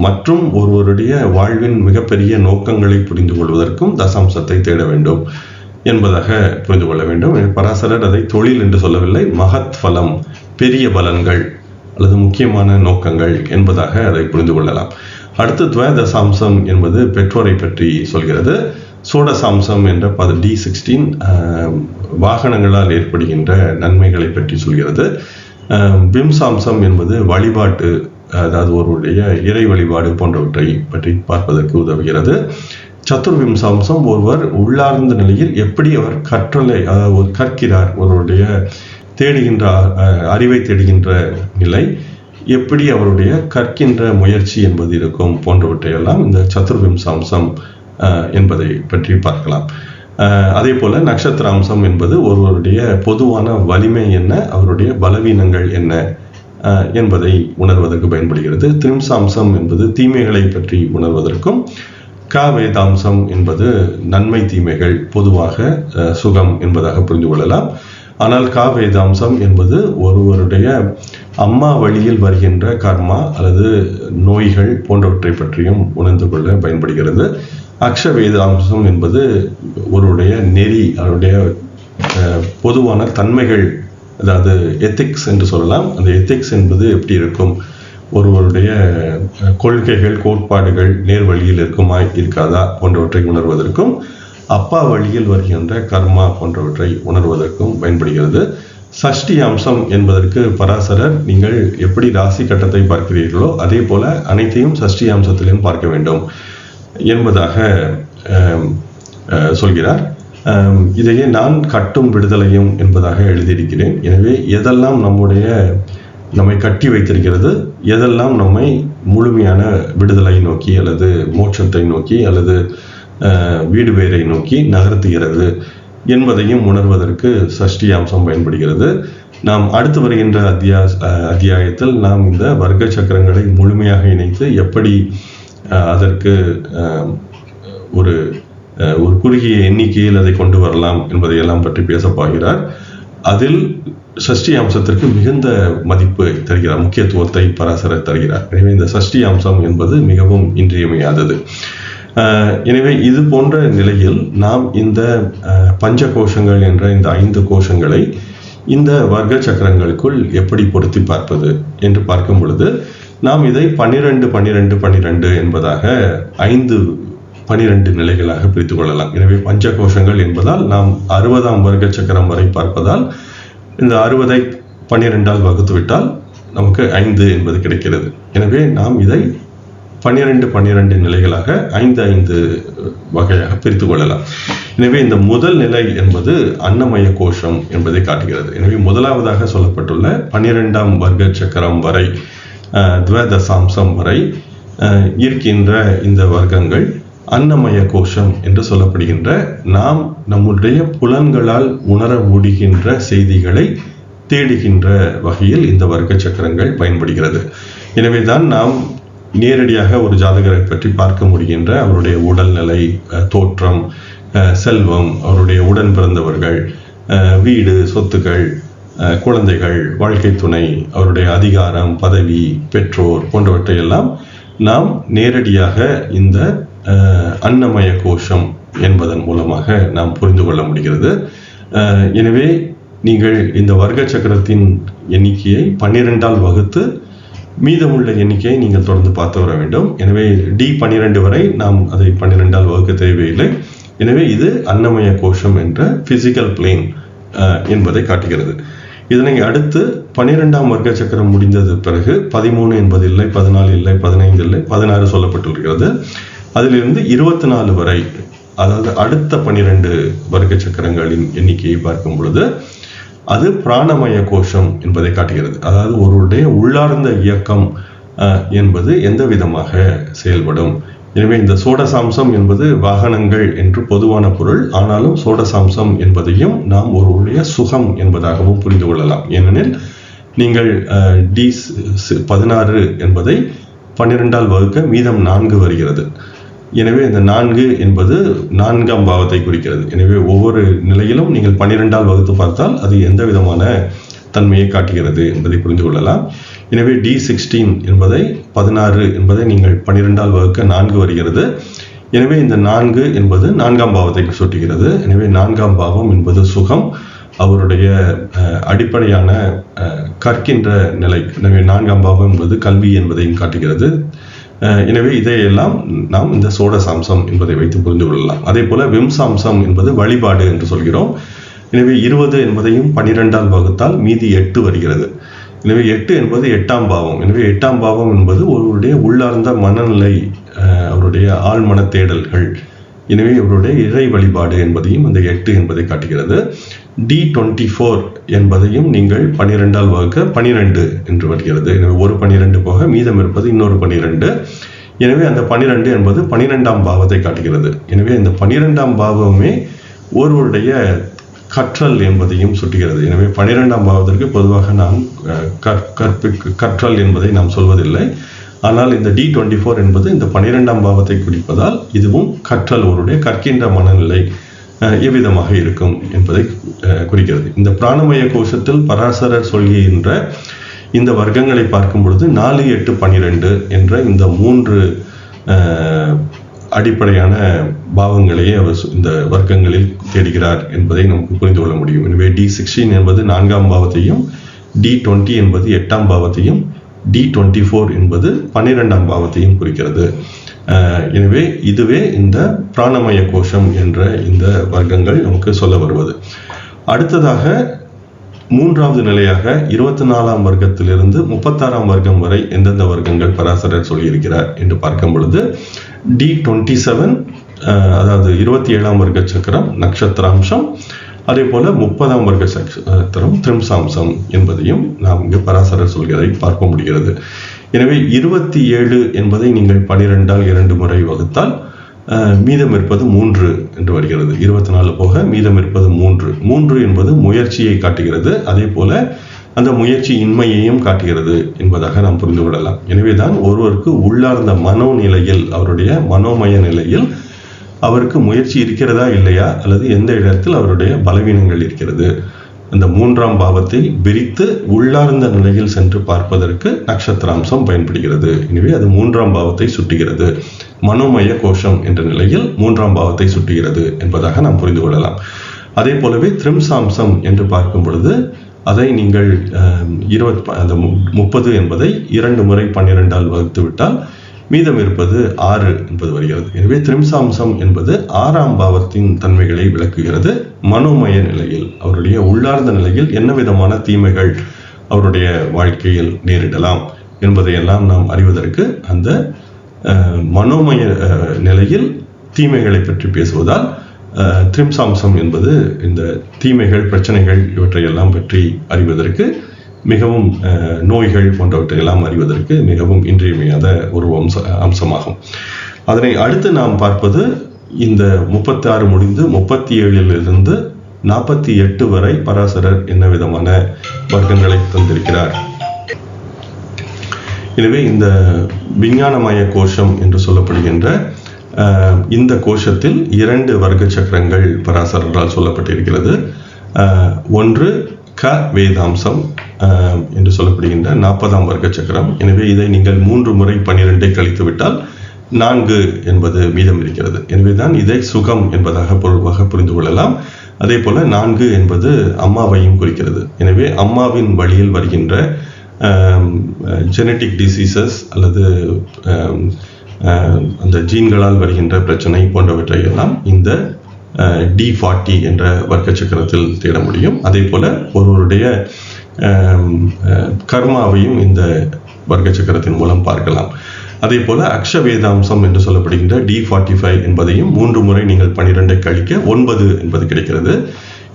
மற்றும் ஒருவருடைய வாழ்வின் மிகப்பெரிய நோக்கங்களை புரிந்து கொள்வதற்கும் தசாம்சத்தை தேட வேண்டும் என்பதாக புரிந்து கொள்ள வேண்டும். பராசரர் அதை தொழில் என்று சொல்லவில்லை, மகத் பலம், பெரிய பலன்கள் அல்லது முக்கியமான நோக்கங்கள் என்பதாக அதை புரிந்து கொள்ளலாம். அடுத்து துவதசாம்சம் என்பது பெற்றோரை பற்றி சொல்கிறது. சோடசாம்சம் என்ற D16 வாகனங்களால் ஏற்படுகின்ற நன்மைகளை பற்றி சொல்கிறது. விம்சாம்சம் என்பது வழிபாட்டு, அதாவது ஒருவருடைய இறை வழிபாடு போன்றவற்றை பற்றி பார்ப்பதற்கு உதவுகிறது. சத்துர்விம்சாம்சம் ஒருவர் உள்ளார்ந்த நிலையில் எப்படி அவர் கற்றலை, அதாவது கற்கிறார், ஒருவருடைய தேடுகின்ற அறிவை தேடுகின்ற நிலை, எப்படி அவருடைய கற்கின்ற முயற்சி என்பது இருக்கும் போன்றவற்றையெல்லாம் இந்த சத்துர்விம்சாம்சம் என்பதை பற்றி பார்க்கலாம். அதே போல நட்சத்திராம்சம் என்பது ஒருவருடைய பொதுவான வலிமை என்ன, அவருடைய பலவீனங்கள் என்ன என்பதை உணர்வதற்கு பயன்படுகிறது. திரிம்சாம்சம் என்பது தீமைகளை பற்றி உணர்வதற்கும், காவேதாம்சம் என்பது நன்மை தீமைகள், பொதுவாக சுகம் என்பதாக புரிந்து கொள்ளலாம். ஆனால் காவேதாம்சம் என்பது ஒருவருடைய அம்மா வழியில் வருகின்ற கர்மா அல்லது நோய்கள் போன்றவற்றை பற்றியும் உணர்ந்து கொள்ள பயன்படுகிறது. அக்ஷவேதாம்சம் என்பது ஒருவருடைய நெறி, அவருடைய பொதுவான தன்மைகள், அதாவது எத்திக்ஸ் என்று சொல்லலாம். அந்த எத்திக்ஸ் என்பது எப்படி இருக்கும், ஒருவருடைய கொள்கைகள், கோட்பாடுகள் நேர் வழியில் இருக்குமா இருக்காதா போன்றவற்றை உணர்வதற்கும், அப்பா வழியில் வருகின்ற கர்மா போன்றவற்றை உணர்வதற்கும் பயன்படுகிறது. சஷ்டி அம்சம் என்பதற்கு பராசரர், நீங்கள் எப்படி ராசி கட்டத்தை பார்க்கிறீர்களோ அதே போல அனைத்தையும் சஷ்டி அம்சத்திலையும் பார்க்க வேண்டும் என்பதாக சொல்கிறார். இதையே நான் கட்டும் விடுதலையும் என்பதாக எழுதியிருக்கிறேன். எனவே எதெல்லாம் நம்மை கட்டி வைத்திருக்கிறது, எதெல்லாம் நம்மை முழுமையான விடுதலை நோக்கி அல்லது மோட்சத்தை நோக்கி அல்லது வீடு வேரை நோக்கி நகர்த்துகிறது என்பதையும் உணர்வதற்கு சஷ்டி அம்சம் பயன்படுகிறது. நாம் அடுத்து வருகின்ற அத்தியாயத்தில் நாம் இந்த வர்க்க சக்கரங்களை முழுமையாக இணைத்து எப்படி அதற்கு ஒரு குறுகிய எண்ணிக்கையில் அதை கொண்டு வரலாம் என்பதையெல்லாம் பற்றி பேசப்பாகிறார். அதில் சஷ்டி அம்சத்திற்கு மிகுந்த மதிப்பு தருகிறார், முக்கியத்துவத்தை பராசரர் தருகிறார். எனவே இந்த சஷ்டி அம்சம் என்பது மிகவும் இன்றியமையாதது. எனவே இது போன்ற நிலையில் நாம் இந்த பஞ்ச கோஷங்கள் என்ற இந்த 5 கோஷங்களை இந்த வர்க்க சக்கரங்களுக்குள் எப்படி பொருத்தி பார்ப்பது என்று பார்க்கும் பொழுது, நாம் இதை 12 12 12 என்பதாக 12 நிலைகளாக பிரித்துக் கொள்ளலாம். எனவே பஞ்ச கோஷங்கள் என்பதால் நாம் 60ஆம் வர்க்க சக்கரம் வரை பார்ப்பதால் இந்த 60ஐ 12ஆல் வகுத்துவிட்டால் நமக்கு 5 என்பது கிடைக்கிறது. எனவே நாம் இதை 12 12 நிலைகளாக 5 வகையாக பிரித்துக் கொள்ளலாம். எனவே இந்த முதல் நிலை என்பது அன்னமய கோஷம் என்பதை காட்டுகிறது. எனவே முதலாவதாக சொல்லப்பட்டுள்ள 12ஆம் வர்க்க சக்கரம் வரை, துவதசாம்சம் வரை இருக்கின்ற இந்த வர்க்கங்கள் அன்னமய கோஷம் என்று சொல்லப்படுகின்ற, நாம் நம்முடைய புலன்களால் உணர முடிகின்ற செய்திகளை தேடுகின்ற வகையில் இந்த வர்க்க சக்கரங்கள் பயன்படுகிறது. எனவேதான் நாம் நேரடியாக ஒரு ஜாதகரை பற்றி பார்க்க முடிகின்ற அவருடைய உடல்நிலை, தோற்றம், செல்வம், அவருடைய உடன் பிறந்தவர்கள், வீடு, சொத்துக்கள், குழந்தைகள், வாழ்க்கை துணை, அவருடைய அதிகாரம், பதவி, பெற்றோர் போன்றவற்றையெல்லாம் நாம் நேரடியாக இந்த அன்னமய கோஷம் என்பதன் மூலமாக நாம் புரிந்து கொள்ள முடிகிறது. எனவே நீங்கள் இந்த வர்க்க சக்கரத்தின் எண்ணிக்கையை 12ஆல் வகுத்து மீதமுள்ள எண்ணிக்கையை நீங்கள் தொடர்ந்து பார்த்து வர வேண்டும். எனவே D12 வரை நாம் அதை 12ஆல் வகுக்க தேவையில்லை. எனவே இது அன்னமய கோஷம் என்ற பிசிக்கல் பிளேன் என்பதை காட்டுகிறது. இதனை அடுத்து 12ஆம் வர்க்க சக்கரம் முடிந்தது பிறகு 13 என்பது இல்லை, 14 இல்லை, 15 இல்லை, 16 சொல்லப்பட்டிருக்கிறது. அதிலிருந்து 24 வரை, அதாவது அடுத்த 12 வர்க்க சக்கரங்களின் எண்ணிக்கையை பார்க்கும் பொழுது அது பிராணமய கோஷம் என்பதை காட்டுகிறது. அதாவது ஒருவருடைய உள்ளார்ந்த இயக்கம் என்பது எந்த விதமாக செயல்படும். எனவே இந்த சோடசாம்சம் என்பது வாகனங்கள் என்று பொதுவான பொருள். ஆனாலும் சோடசாம்சம் என்பதையும் நாம் ஒருவருடைய சுகம் என்பதாகவும் புரிந்து கொள்ளலாம். ஏனெனில் நீங்கள் D16 என்பதை 12ஆல் வகுக்க மீதம் 4 வருகிறது. எனவே இந்த 4 என்பது 4ஆம் பாவத்தை குறிக்கிறது. எனவே ஒவ்வொரு நிலையிலும் நீங்கள் 12ஆல் வகுத்து பார்த்தால் அது எந்த விதமான தன்மையை காட்டுகிறது என்பதை புரிந்து கொள்ளலாம். எனவே D16 என்பதை 16 என்பதை நீங்கள் 12ஆல் வகுக்க 4 வருகிறது. எனவே இந்த 4 என்பது 4ஆம் பாவத்தை சுட்டுகிறது. எனவே 4ஆம் பாவம் என்பது சுகம், அவருடைய அடிப்படையான கற்கின்ற நிலை. எனவே 4ஆம் பாவம் என்பது கல்வி என்பதையும் காட்டுகிறது. எனவே இதையெல்லாம் நாம் இந்த சோடசாம்சம் என்பதை வைத்து புரிந்து கொள்ளலாம். அதே போல விம்சாம்சம் என்பது வழிபாடு என்று சொல்கிறோம். எனவே 20 என்பதையும் 12ஆல் வகுத்தால் மீதி 8 வருகிறது. எனவே 8 என்பது 8ஆம் பாவம். எனவே 8ஆம் பாவம் என்பது ஒருவருடைய உள்ளார்ந்த மனநிலை, அவருடைய ஆழ்மன தேடல்கள். எனவே இவருடைய இறை வழிபாடு என்பதையும் அந்த 8 என்பதை காட்டுகிறது. D24 என்பதையும் நீங்கள் 12ஆல் வகுக்க 12 என்று வருகிறது. எனவே ஒரு 12 போக மீதம் இருப்பது இன்னொரு 12. எனவே அந்த 12 என்பது 12ஆம் பாவத்தை காட்டுகிறது. எனவே இந்த 12ஆம் பாவமே ஒருவருடைய கற்றல் என்பதையும் சுட்டுகிறது. எனவே 12ஆம் பாவத்திற்கு பொதுவாக நாம் கற்றல் என்பதை நாம் சொல்வதில்லை. ஆனால் இந்த D24 என்பது இந்த 12ஆம் பாவத்தை குறிப்பதால் இதுவும் கற்றல், ஒருவருடைய கற்கின்ற மனநிலை எவ்விதமாக இருக்கும் என்பதை குறிக்கிறது. இந்த பிராணமய கோஷத்தில் பராசரர் சொல்கின்ற இந்த வர்க்கங்களை பார்க்கும் பொழுது 4, 8, 12 என்ற இந்த 3 அடிப்படையான பாவங்களையே அவர் இந்த வர்க்கங்களில் தேடுகிறார் என்பதை நமக்கு புரிந்து கொள்ள முடியும். எனவே D16 என்பது 4ஆம் பாவத்தையும், D20 என்பது 8ஆம் பாவத்தையும், D24 என்பது 12ஆம் பாவத்தையும் குறிக்கிறது. எனவே இதுவே இந்த பிராணமய கோஷம் என்ற இந்த வர்க்கங்கள் நமக்கு சொல்ல வருவது. அடுத்ததாக 3வது நிலையாக 24ஆம் வர்க்கத்திலிருந்து 36ஆம் வர்க்கம் வரை எந்தெந்த வர்க்கங்கள் பராசரர் சொல்லியிருக்கிறார் என்று பார்க்கும் பொழுது D27, அதாவது 27ஆம் வர்க்க சக்கரம் நட்சத்திராம்சம், அதே போல 30ஆம் வர்க்க சக்கரம் திரிம்சாம்சம் என்பதையும் நாம் இங்கு பராசரர் சொல்கிறதை பார்க்க முடிகிறது. எனவே 27 என்பதை நீங்கள் 12ஆல் 2 முறை வகுத்தால் மீதம் இருப்பது 3 என்று வருகிறது. 24 போக மீதம் இருப்பது 3 என்பது முயற்சியை காட்டுகிறது. அதே போல அந்த முயற்சி இன்மையையும் காட்டுகிறது என்பதாக நாம் புரிந்து கொள்ளலாம். எனவேதான் ஒருவருக்கு உள்ளார்ந்த மனோநிலையில், அவருடைய மனோமய நிலையில் அவருக்கு முயற்சி இருக்கிறதா இல்லையா, அல்லது எந்த இடத்தில் அவருடைய பலவீனங்கள் இருக்கிறது, அந்த 3ஆம் பாவத்தை விரித்து உள்ளார்ந்த நிலையில் சென்று பார்ப்பதற்கு நட்சத்திராம்சம் பயன்படுகிறது. எனவே அது 3ஆம் பாவத்தை சுட்டுகிறது. மனோமய கோஷம் என்ற நிலையில் 3ஆம் பாவத்தை சுட்டுகிறது என்பதாக நாம் புரிந்து கொள்ளலாம். அதே போலவே திரிம்சாம்சம் என்று பார்க்கும் பொழுது அதை நீங்கள் 30 என்பதை 2 முறை 12ஆல் வகுத்து விட்டால் மீதம் இருப்பது 6 என்பது வருகிறது. எனவே திரிம்சாம்சம் என்பது 6ஆம் பாவத்தின் தன்மைகளை விளக்குகிறது. மனோமய நிலையில், அவருடைய உள்ளார்ந்த நிலையில் என்ன விதமான தீமைகள் அவருடைய வாழ்க்கையில் நேரிடலாம் என்பதையெல்லாம் நாம் அறிவதற்கு அந்த மனோமய நிலையில் தீமைகளை பற்றி பேசுவதால் திரிம்சாம்சம் என்பது இந்த தீமைகள், பிரச்சனைகள் இவற்றையெல்லாம் பற்றி அறிவதற்கு மிகவும், நோய்கள் போன்றவற்றையெல்லாம் அறிவதற்கு மிகவும் இன்றியமையாத ஒரு அம்சமாகும். அதனை அடுத்து நாம் பார்ப்பது இந்த 36 முடிந்து 37லிருந்து 48 வரை பராசரர் என்ன விதமான வர்க்கங்களை தந்திருக்கிறார். எனவே இந்த விஞ்ஞானமய கோஷம் என்று சொல்லப்படுகின்ற இந்த கோஷத்தில் 2 வர்க்க சக்கரங்கள் பராசரரால் சொல்லப்பட்டிருக்கிறது. ஒன்று க வேதாம்சம் என்று சொல்லப்படுகின்ற 40ஆம் வர்க்க சக்கரம். எனவே இதை நீங்கள் 3 முறை 12ஐ கழித்து விட்டால் 4 என்பது மீதம் இருக்கிறது. எனவே தான் இதை சுகம் என்பதாக பொருளாக புரிந்து கொள்ளலாம். அதே போல 4 என்பது அம்மாவையும் குறிக்கிறது. எனவே அம்மாவின் வழியில் வருகின்ற ஜெனட்டிக் டிசீசஸ் அல்லது அந்த ஜீன்களால் வருகின்ற பிரச்சனை போன்றவற்றை எல்லாம் இந்த D40 என்ற வர்க்க சக்கரத்தில் தேட முடியும். அதே போல ஒருவருடைய கர்மாவையும் இந்த வர்க்க சக்கரத்தின் மூலம் பார்க்கலாம். அதே போல அக்ஷவேதாம்சம் என்று சொல்லப்படுகின்ற D45 என்பதையும் 3 முறை நீங்கள் 12ஐ கழிக்க 9 என்பது கிடைக்கிறது.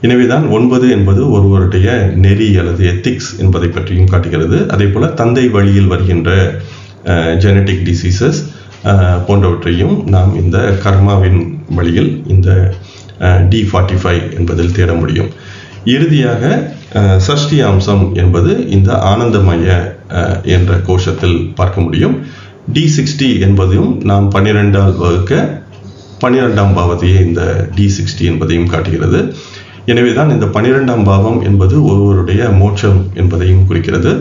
எனவேதான் 9 என்பது ஒருவருடைய நெறி அல்லது எத்திக்ஸ் என்பதை பற்றியும் காட்டுகிறது. அதே போல தந்தை வழியில் வருகின்ற ஜெனட்டிக் டிசீசஸ் போன்றவற்றையும் நாம் இந்த கர்மாவின் வழியில் இந்த D45 என்பதில் தேட முடியும். இறுதியாக சஷ்டி அம்சம் என்பது இந்த ஆனந்தமய என்ற கோஷத்தில் பார்க்க முடியும். D60 என்பதையும் நாம் 12ஆல் வகுக்க 12ஆம் பாவத்தையே இந்த D60 என்பதையும் காட்டுகிறது. எனவேதான் இந்த 12ஆம் பாவம் என்பது ஒருவருடைய மோட்சம் என்பதையும் குறிக்கிறது.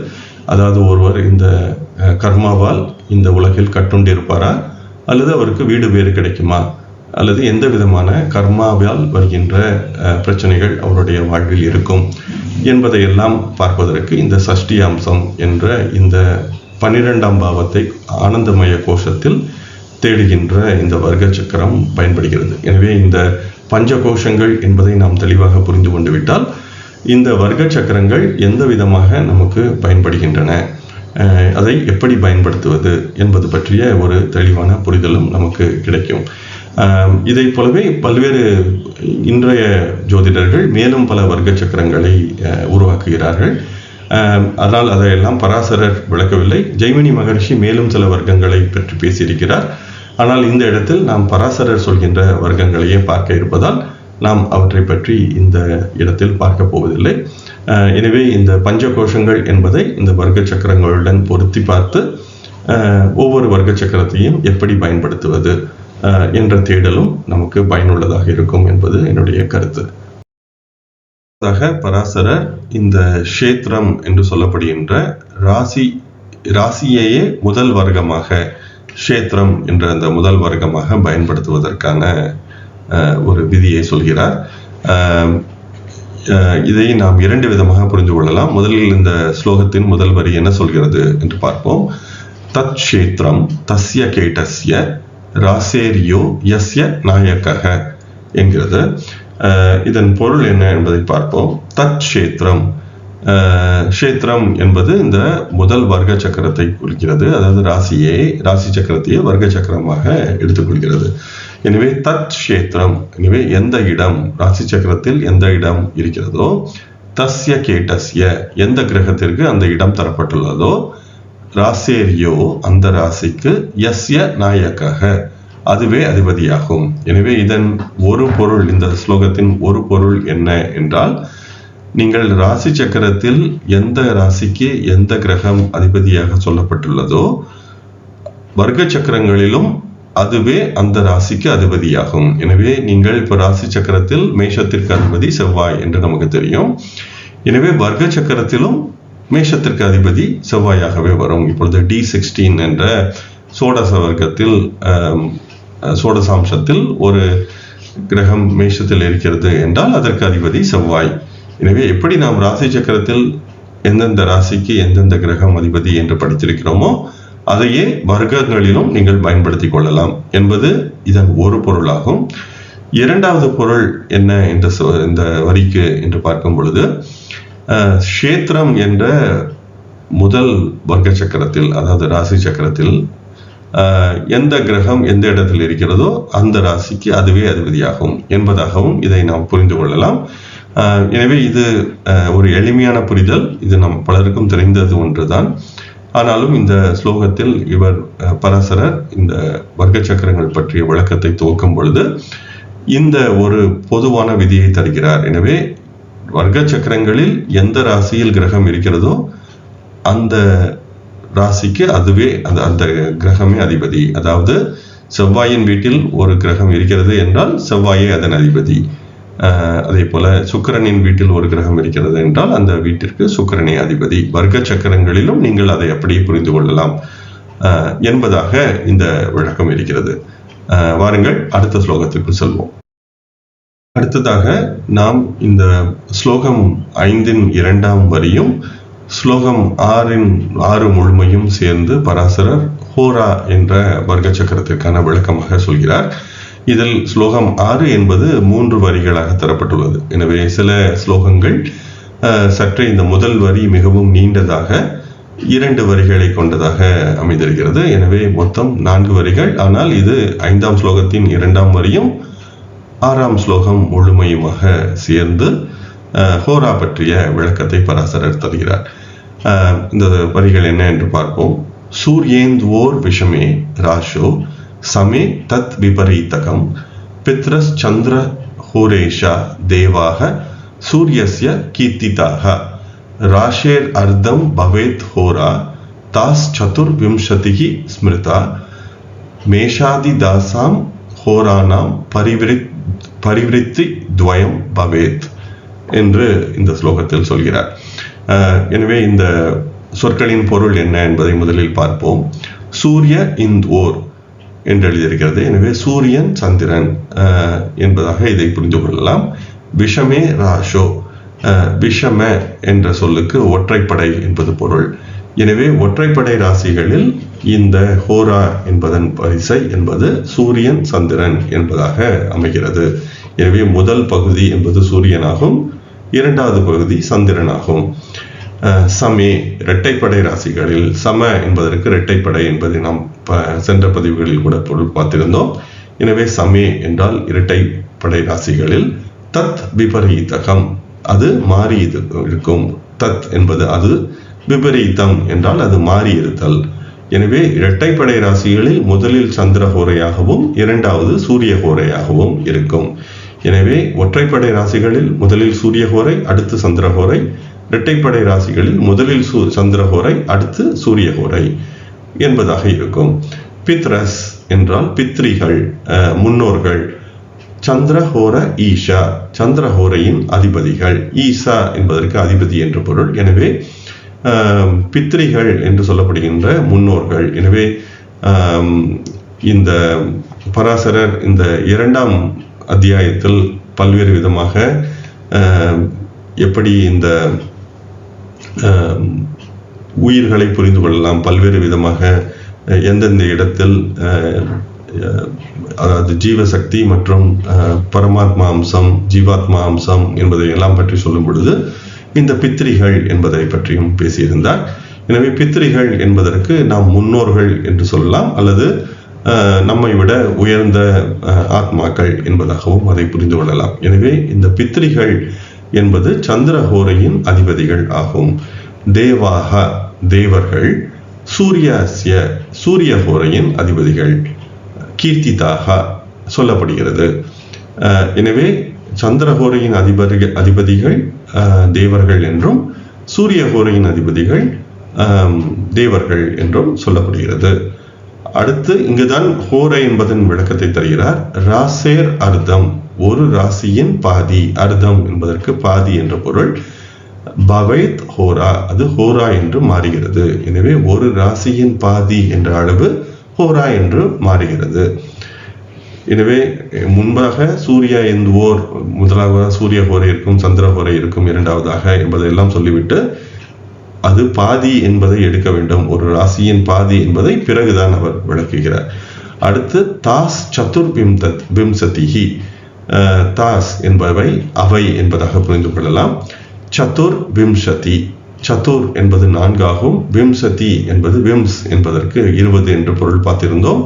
அதாவது ஒருவர் இந்த கர்மாவால் இந்த உலகில் கட்டுண்டிருப்பாரா, அல்லது அவருக்கு வீடு வேறு கிடைக்குமா, அல்லது எந்த விதமான கர்மாவால் வருகின்ற பிரச்சனைகள் அவருடைய வாழ்வில் இருக்கும் என்பதையெல்லாம் பார்ப்பதற்கு இந்த சஷ்டி அம்சம் என்ற இந்த 12ஆம் பாவத்தை ஆனந்தமய கோஷத்தில் தேடுகின்ற இந்த வர்க்க சக்கரம் பயன்படுகிறது. எனவே இந்த பஞ்ச கோஷங்கள் என்பதை நாம் தெளிவாக புரிந்து கொண்டு விட்டால் இந்த வர்க்க சக்கரங்கள் எந்த விதமாக நமக்கு பயன்படுகின்றன, அதை எப்படி பயன்படுத்துவது என்பது பற்றிய ஒரு தெளிவான புரிதலும் நமக்கு கிடைக்கும். இதை போலவே பல்வேறு இன்றைய ஜோதிடர்கள் மேலும் பல வர்க்க சக்கரங்களை உருவாக்குகிறார்கள். ஆனால் அதையெல்லாம் பராசரர் விளக்கவில்லை. ஜெய்மினி மகரிஷி மேலும் சில வர்க்கங்களை பற்றி பேசியிருக்கிறார். ஆனால் இந்த இடத்தில் நாம் பராசரர் சொல்கின்ற வர்க்கங்களையே பார்க்க இருப்பதால் நாம் அவற்றை பற்றி இந்த இடத்தில் பார்க்க போவதில்லை. எனவே இந்த பஞ்ச கோஷங்கள் என்பதை இந்த வர்க்க சக்கரங்களுடன் பொருத்தி பார்த்து ஒவ்வொரு வர்க்க சக்கரத்தையும் எப்படி பயன்படுத்துவது என்ற தேடலும் நமக்கு பயனுள்ளதாக இருக்கும் என்பது என்னுடைய கருத்து. பராசரர் இந்த க்ஷேத்திரம் என்று சொல்லப்படுகின்ற ராசியையே முதல் வர்க்கமாக க்ஷேத்திரம் என்ற அந்த முதல் வர்க்கமாக பயன்படுத்துவதற்கான ஒரு விதியை சொல்கிறார். இதை நாம் இரண்டு விதமாக புரிந்து கொள்ளலாம். முதலில் இந்த ஸ்லோகத்தின் முதல் வரி என்ன சொல்கிறது என்று பார்ப்போம். தத் க்ஷேத்திரம் தஸ்ய கேட்டஸ்ய ராசேரியோ யஸ்ய நாயகः என்கிறது. இதன் பொருள் என்ன என்பதை பார்ப்போம். தத் க்ஷேத்திரம், க்ஷேத்திரம் என்பது இந்த முதல் வர்க்க சக்கரத்தை குறிக்கிறது. அதாவது ராசி சக்கரத்தையே வர்க்க சக்கரமாக எடுத்துக்கொள்கிறது. எனவே தத் க்ஷேத்திரம், எனவே எந்த இடம், ராசி சக்கரத்தில் எந்த இடம் இருக்கிறதோ, தஸ்ய கேட்டஸ்ய எந்த கிரகத்திற்கு அந்த இடம் தரப்பட்டுள்ளதோ, ராசேரியோ அந்த ராசிக்கு, யஸ்ய நாயகः அதுவே அதிபதியாகும். எனவே இதன் ஒரு பொருள், இந்த ஸ்லோகத்தின் ஒரு பொருள் என்ன என்றால், நீங்கள் ராசி சக்கரத்தில் எந்த ராசிக்கு எந்த கிரகம் அதிபதியாக சொல்லப்பட்டுள்ளதோ வர்க்க சக்கரங்களிலும் அதுவே அந்த ராசிக்கு அதிபதியாகும். எனவே நீங்கள் இப்போ ராசி சக்கரத்தில் மேஷத்திற்கு அதிபதி செவ்வாய் என்று நமக்கு தெரியும். எனவே வர்க்க சக்கரத்திலும் மேஷத்திற்கு அதிபதி செவ்வாயாகவே வரும். இப்பொழுது D16 என்ற சோடச வர்க்கத்தில் சோடசாம்சத்தில் ஒரு கிரகம் மேஷத்தில் இருக்கிறது என்றால் அதற்கு அதிபதி செவ்வாய். எனவே எப்படி நாம் ராசி சக்கரத்தில் எந்தெந்த ராசிக்கு எந்தெந்த கிரகம் அதிபதி என்று படித்திருக்கிறோமோ அதையே வர்க்கங்களிலும் நீங்கள் பயன்படுத்தி கொள்ளலாம் என்பது இதன் ஒரு பொருளாகும். இரண்டாவது பொருள் என்ன இந்த வரிக்கு என்று பார்க்கும் பொழுது, க்ஷேத்திரம் என்ற முதல் வர்க்க சக்கரத்தில், அதாவது ராசி சக்கரத்தில் எந்த கிரகம் எந்த இடத்தில் இருக்கிறதோ அந்த ராசிக்கு அதுவே அதிபதியாகும் என்பதாகவும் இதை நாம் புரிந்து கொள்ளலாம். எனவே இது ஒரு எளிமையான புரிதல். இது நம் பலருக்கும் தெரிந்தது ஒன்றுதான். ஆனாலும் இந்த ஸ்லோகத்தில் இவர் பராசரர் இந்த வர்க்க சக்கரங்கள் பற்றிய விளக்கத்தை துவக்கும் பொழுது இந்த ஒரு பொதுவான விதியை தருகிறார். எனவே வர்க்க சக்கரங்களில் எந்த ராசியில் கிரகம் இருக்கிறதோ அந்த ராசிக்கு அதுவே அந்த கிரகமே அதிபதி. அதாவது செவ்வாயின் வீட்டில் ஒரு கிரகம் இருக்கிறது என்றால் செவ்வாயே அதன் அதிபதி. அதே போல சுக்கிரனின் வீட்டில் ஒரு கிரகம் இருக்கிறது என்றால் அந்த வீட்டிற்கு சுக்கிரனே அதிபதி. வர்க்க சக்கரங்களிலும் நீங்கள் அதை அப்படியே புரிந்து கொள்ளலாம் என்பதாக இந்த விளக்கம் இருக்கிறது. வாருங்கள் அடுத்த ஸ்லோகத்திற்கு செல்வோம். அடுத்ததாக நாம் இந்த ஸ்லோகம் 5இன் 2ஆம் வரியும் ஸ்லோகம் 6 முழுமையும் சேர்ந்து பராசரர் ஹோரா என்ற வர்க்க சக்கரத்திற்கான விளக்கமாக சொல்கிறார். இதில் ஸ்லோகம் 6 என்பது 3 வரிகளாக தரப்பட்டுள்ளது. எனவே சில ஸ்லோகங்கள் சற்றே இந்த முதல் வரி மிகவும் நீண்டதாக 2 வரிகளை கொண்டதாக அமைந்திருக்கிறது. எனவே மொத்தம் 4 வரிகள். ஆனால் இது 5ஆம் ஸ்லோகத்தின் 2ஆம் வரியும் 6ஆம் ஸ்லோகம் முழுமையுமாக சேர்ந்து ஹோரா பற்றிய விளக்கத்தை பராசரர் தருகிறார். இந்த வரிகள் என்ன என்று பார்ப்போம். சூரியேந்துவோர் விஷமே ராஷோ சமே தத் விபரீதகம் பித்ரஸ் சந்திர ஹோரேஷா தேவாக சூரியஸ்ய கீர்த்திதாக ராஷேர் அர்த்தம் பவேத் ஹோரா தாஸ் சதுர்விம்சதிஹி ஸ்மிருதா மேஷாதி தாசாம் ஹோரானாம் பரிவிருத்தி துவயம் பவேத் என்று இந்த ஸ்லோகத்தில் சொல்கிறார். எனவே இந்த சொற்களின் பொருள் என்ன என்பதை முதலில் பார்ப்போம். சூரிய இந்தோர் என்று எழுதியிருக்கிறது. எனவே சூரியன் சந்திரன் என்பதாக இதை புரிந்து கொள்ளலாம். விஷமே ராஷோ, விஷம என்ற சொல்லுக்கு ஒற்றைப்படை என்பது பொருள். எனவே ஒற்றைப்படை ராசிகளில் இந்த ஹோரா என்பதன் வரிசை என்பது சூரியன் சந்திரன் என்பதாக அமைகிறது. எனவே முதல் பகுதி என்பது சூரியனாகும், இரண்டாவது பகுதி சந்திரனாகும். சமே இரட்டைப்படை ராசிகளில், சம என்பதற்கு இரட்டைப்படை என்பதை நாம் சென்ற பதிவுகளில் கூட பொருள் பார்த்திருந்தோம். எனவே சமே என்றால் இரட்டைப்படை ராசிகளில் தத் விபரீதகம், அது மாறி இருக்கும். தத் என்பது அது, விபரீதம் என்றால் அது மாறி இருத்தல். எனவே இரட்டைப்படை ராசிகளில் முதலில் சந்திர ஹோரையாகவும் இரண்டாவது சூரிய ஹோரையாகவும் இருக்கும். எனவே ஒற்றைப்படை ராசிகளில் முதலில் சூரிய ஹோரை, அடுத்து சந்திர ஹோரை. இரட்டைப்படை ராசிகளில் முதலில் சந்திர ஹோரை, அடுத்து சூரிய ஹோரை என்பதாக இருக்கும். பித்ரஸ் என்றால் பித்ரிகள், முன்னோர்கள். சந்திரஹோர ஈஷா, சந்திரஹோரையின் அதிபதிகள். ஈசா என்பதற்கு அதிபதி என்று பொருள். எனவே பித்ரிகள் என்று சொல்லப்படுகின்ற முன்னோர்கள். எனவே இந்த பராசரர் இந்த 2ஆம் அத்தியாயத்தில் பல்வேறு விதமாக எப்படி இந்த உயிர்களை புரிந்து கொள்ளலாம், பல்வேறு விதமாக எந்தெந்த இடத்தில் அதாவது ஜீவசக்தி மற்றும் பரமாத்மா அம்சம், ஜீவாத்மா அம்சம் என்பதை எல்லாம் பற்றி சொல்லும் பொழுது இந்த பித்ரிகள் என்பதை பற்றியும் பேசியிருந்தார். எனவே பித்ரிகள் என்பதற்கு நாம் முன்னோர்கள் என்று சொல்லலாம், அல்லது நம்மை விட உயர்ந்த ஆத்மாக்கள் என்பதாகவும் அதை புரிந்து கொள்ளலாம். எனவே இந்த பித்ரிகள் என்பது சந்திரஹோரையின் அதிபதிகள் ஆகும். தேவாக, தேவர்கள். சூர்யாஸ்ய, சூரிய ஹோரையின் அதிபதிகள். கீர்த்திதாக சொல்லப்படுகிறது. எனவே சந்திரஹோரையின் அதிபதிகள் தேவர்கள் என்றும் சூரிய ஹோரையின் அதிபதிகள் தேவர்கள் என்றும் சொல்லப்படுகிறது. அடுத்து இங்குதான் ஹோரை என்பதன் விளக்கத்தை தருகிறார். ராசேர் அர்த்தம், ஒரு ராசியின் பாதி. அர்த்தம் என்பதற்கு பாதி என்ற பொருள். பவேத் ஹோரா, அது ஹோரா என்று மாறுகிறது. எனவே ஒரு ராசியின் பாதி என்ற அளவு ஹோரா என்று மாறுகிறது. எனவே முன்பாக சூரிய எந்துவோர், முதலாவதாக சூரிய ஹோரை இருக்கும், சந்திர ஹோரை இருக்கும் இரண்டாவதாக என்பதையெல்லாம் சொல்லிவிட்டு அது பாதி என்பதை எடுக்க வேண்டும். ஒரு ராசியின் பாதி என்பதை பிறகுதான் அவர் விளக்குகிறார். அடுத்து தாஸ் சதுர் விம்சதிஹி, தாஸ் என்பவை அவை என்பதாக புரிந்து கொள்ளலாம். சதுர் விம்சதி, சதுர் என்பது 4 ஆகும். விம்சதி என்பது விம்ஸ் என்பதற்கு 20 என்று பொருள் பார்த்திருந்தோம்.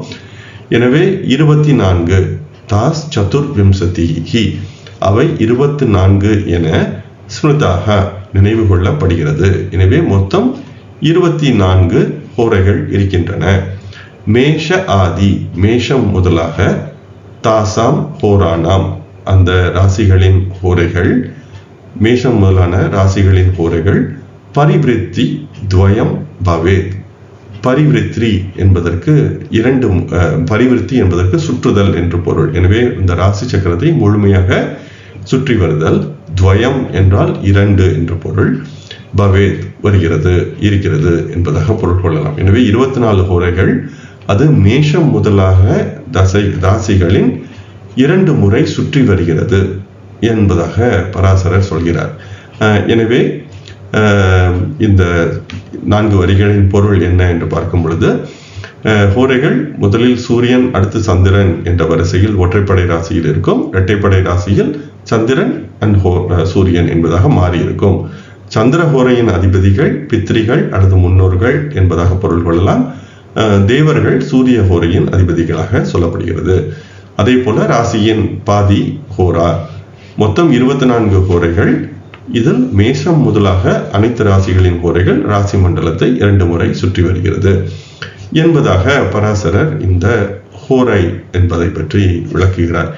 எனவே 24 தாஸ் சதுர் விம்சதிஹி, அவை 24 என ஸ்மிருதாக நினைவு கொள்ளப்படுகிறது. எனவே மொத்தம் 24 ஹோரைகள் இருக்கின்றன. மேஷ ஆதி, மேஷம் முதலாக, தாசாம் ஹோரானாம், அந்த ராசிகளின் ஹோரைகள், மேஷம் முதலான ராசிகளின் ஹோரைகள். பரிவிருத்தி துவயம் பவேத், பரிவிருத்தி என்பதற்கு பரிவிருத்தி என்பதற்கு சுற்றுதல் என்று பொருள். எனவே இந்த ராசி சக்கரத்தை முழுமையாக சுற்றி வருதல். துவயம் என்றால் 2 என்று பொருள். பவேத் இருக்கிறது என்பதாக பொருள் கொள்ளலாம். எனவே 24 ஹோரைகள், அது மேஷம் முதலாக ராசிகளின் 2 முறை சுற்றி வருகிறது என்பதாக பராசரர் சொல்கிறார். எனவே இந்த 4 வரிகளின் பொருள் என்ன என்று பார்க்கும் பொழுது, ஹோரைகள் முதலில் சூரியன், அடுத்து சந்திரன் என்ற வரிசையில் ஒற்றைப்படை ராசியில் இருக்கும். இரட்டைப்படை ராசியில் சந்திரன் அண்ட் சூரியன் என்பதாக மாறி இருக்கும். சந்திர ஹோரையின் அதிபதிகள் பித்ரிகள் அல்லது முன்னோர்கள் என்பதாக பொருள் கொள்ளலாம். தேவர்கள் சூரிய ஹோரையின் அதிபதிகளாக சொல்லப்படுகிறது. அதே போல ராசியின் பாதி ஹோரா. மொத்தம் 24 ஹோரைகள். இதில் மேஷம் முதலாக அனைத்து ராசிகளின் ஹோரைகள் ராசி மண்டலத்தை 2 முறை சுற்றி வருகிறது என்பதாக பராசரர் இந்த ஹோரை என்பதை பற்றி விளக்குகிறார்.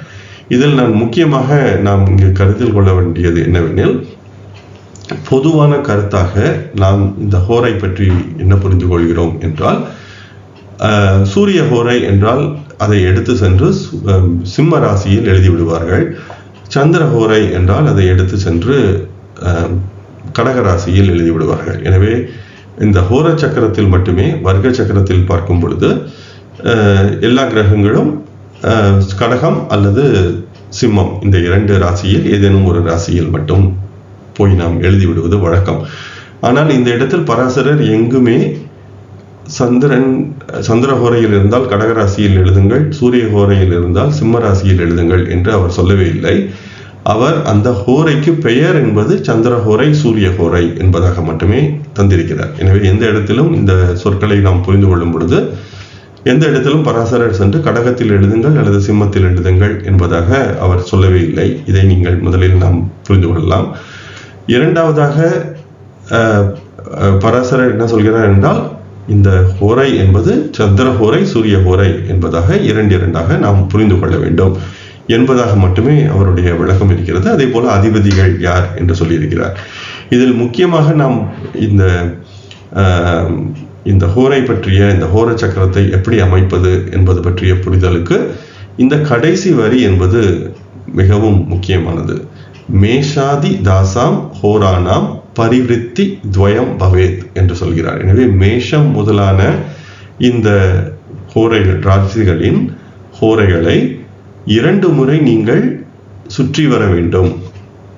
இதில் முக்கியமாக நாம் இங்கு கருத்தில் கொள்ள வேண்டியது என்னவெனில், பொதுவான கருத்தாக நாம் இந்த ஹோரை பற்றி என்ன புரிந்து கொள்கிறோம் என்றால், சூரிய ஹோரை என்றால் அதை எடுத்து சென்று சிம்ம ராசியில் எழுதிவிடுவார்கள். சந்திர ஹோரை என்றால் அதை எடுத்து சென்று கடகராசியில் எழுதிவிடுவார்கள். எனவே இந்த ஹோர சக்கரத்தில் மட்டுமே, வர்க்க சக்கரத்தில் பார்க்கும் பொழுது எல்லா கிரகங்களும் கடகம் அல்லது சிம்மம், இந்த 2 ராசியில் ஏதேனும் ஒரு ராசியில் மட்டும் போய் நாம் எழுதிவிடுவது வழக்கம். ஆனால் இந்த இடத்தில் பராசரர் எங்குமே சந்திர ஹோரையில் இருந்தால் கடகராசியில் எழுதுங்கள், சூரிய ஹோரையில் இருந்தால் சிம்ம ராசியில் எழுதுங்கள் என்று அவர் சொல்லவே இல்லை. அவர் அந்த ஹோரைக்கு பெயர் என்பது சந்திரஹோரை சூரிய ஹோரை என்பதாக மட்டுமே தந்திருக்கிறார். எனவே எந்த இடத்திலும் இந்த சொற்களை நாம் புரிந்து கொள்ளும் பொழுது எந்த இடத்திலும் பராசரர் சென்று கடகத்தில் எழுதுங்கள் அல்லது சிம்மத்தில் எழுதுங்கள் என்பதாக அவர் சொல்லவே இல்லை. இதை நீங்கள் முதலில் நாம் புரிந்து கொள்ளலாம். இரண்டாவதாக பராசரர் என்ன சொல்கிறார் என்றால், இந்த ஹோரை என்பது சந்திரஹோரை சூரிய ஹோரை என்பதாக இரண்டாக நாம் புரிந்து கொள்ள வேண்டும் என்பதாக மட்டுமே அவருடைய விளக்கம் இருக்கிறது. அதே போல அதிபதிகள் யார் என்று சொல்லியிருக்கிறார். இதில் முக்கியமாக நாம் இந்த ஹோரை பற்றிய, இந்த ஹோர சக்கரத்தை எப்படி அமைப்பது என்பது பற்றிய புரிதலுக்கு இந்த கடைசி வரி என்பது மிகவும் முக்கியமானது. மேஷாதி தாசாம் ஹோரானாம் பரிவிருத்தி துவயம் பவேத் என்று சொல்கிறார். எனவே மேஷம் முதலான இந்த ஹோரைகள், ராசிகளின் ஹோரைகளை 2 முறை நீங்கள் சுற்றி வர வேண்டும்.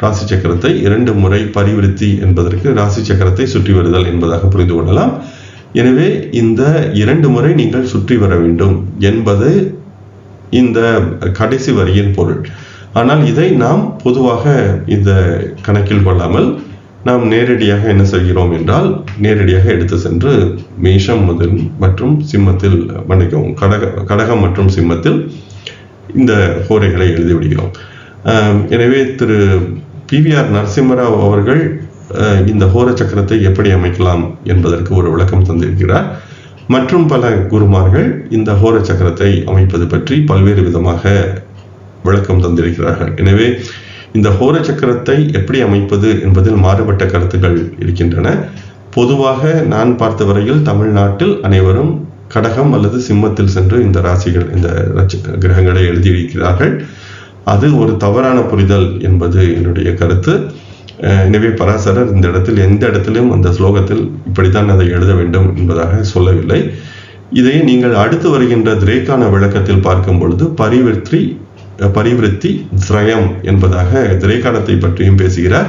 ராசி சக்கரத்தை 2 முறை பரிவிருத்தி என்பதற்கு ராசி சக்கரத்தை சுற்றி வருதல் என்பதாக புரிந்து கொள்ளலாம். எனவே இந்த 2 முறை நீங்கள் சுற்றி வர வேண்டும் என்பது இந்த கடைசி வரியின் பொருள். ஆனால் இதை நாம் பொதுவாக இந்த கணக்கில் கொள்ளாமல் நாம் நேரடியாக என்ன செய்கிறோம் என்றால், நேரடியாக எடுத்து சென்று மேஷம் மற்றும் சிம்மத்தில், மன்னிக்கவும், கடகம் மற்றும் சிம்மத்தில் இந்த ஹோரைகளை எழுதிவிடுகிறோம். எனவே திரு PVR நரசிம்மராவ் அவர்கள் இந்த ஹோர சக்கரத்தை எப்படி அமைக்கலாம் என்பதற்கு ஒரு விளக்கம் தந்திருக்கிறார். மற்றும் பல குருமார்கள் இந்த ஹோர சக்கரத்தை அமைப்பது பற்றி பல்வேறு விதமாக விளக்கம் தந்திருக்கிறார்கள். எனவே இந்த ஹோர சக்கரத்தை எப்படி அமைப்பது என்பதில் மாறுபட்ட கருத்துக்கள் இருக்கின்றன. பொதுவாக நான் பார்த்த வரையில் தமிழ்நாட்டில் அனைவரும் கடகம் அல்லது சிம்மத்தில் சென்று இந்த ராசிகள், இந்த கிரகங்களை எழுதியிருக்கிறார்கள். அது ஒரு தவறான புரிதல் என்பது என்னுடைய கருத்து. எனவே பராசரர் இந்த இடத்தில் எந்த இடத்திலும் அந்த ஸ்லோகத்தில் இப்படித்தான் அதை எழுத வேண்டும் என்பதாக சொல்லவில்லை. இதை நீங்கள் அடுத்து வருகின்ற திரேக்கான விளக்கத்தில் பார்க்கும் பொழுது பரிவிருத்தி திரயம் என்பதாக திரேக்கானத்தை பற்றியும் பேசுகிறார்.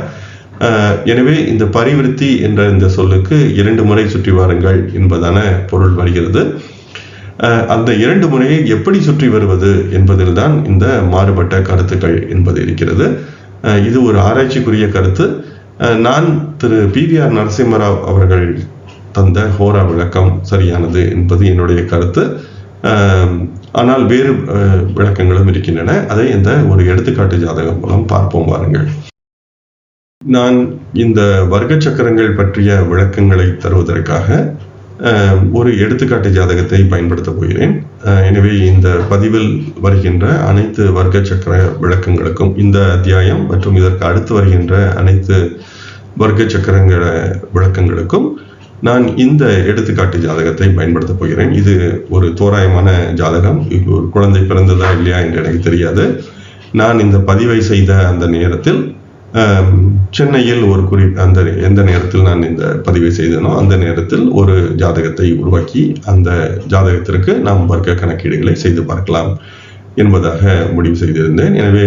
எனவே இந்த பரிவிருத்தி என்ற இந்த சொல்லுக்கு 2 முறை சுற்றி வாருங்கள் என்பதான பொருள் வருகிறது. அந்த 2 முறையை எப்படி சுற்றி வருவது என்பதில் தான் இந்த மாறுபட்ட கருத்துக்கள் என்பது இருக்கிறது. இது ஒரு ஆராய்ச்சிக்குரிய கருத்து. நான் திரு PVR நரசிம்மராவ் அவர்கள் தந்த ஹோரா விளக்கம் சரியானது என்பது என்னுடைய கருத்து. ஆனால் வேறு விளக்கங்களும் இருக்கின்றன. அதை இந்த ஒரு எடுத்துக்காட்டு ஜாதகம் மூலம் பார்ப்போம் வாருங்கள். நான் இந்த வர்க்க சக்கரங்கள் பற்றிய விளக்கங்களை தருவதற்காக ஒரு எடுத்துக்காட்டு ஜாதகத்தை பயன்படுத்த போகிறேன். எனவே இந்த பதிவில் வருகின்ற அனைத்து வர்க்க சக்கர விளக்கங்களுக்கும், இந்த அத்தியாயம் மற்றும் இதற்கு அடுத்து வருகின்ற அனைத்து வர்க்க சக்கரங்கள விளக்கங்களுக்கும் நான் இந்த எடுத்துக்காட்டு ஜாதகத்தை பயன்படுத்த போகிறேன். இது ஒரு தோராயமான ஜாதகம். ஒரு குழந்தை பிறந்ததா இல்லையா என்று எனக்கு தெரியாது. நான் இந்த பதிவை செய்த அந்த நேரத்தில் சென்னையில் ஒரு எந்த நேரத்தில் நான் இந்த பதிவை செய்தனோ அந்த நேரத்தில் ஒரு ஜாதகத்தை உருவாக்கி அந்த ஜாதகத்திற்கு நாம் வர்க்க கணக்கீடுகளை செய்து பார்க்கலாம் என்பதாக முடிவு செய்திருந்தேன். எனவே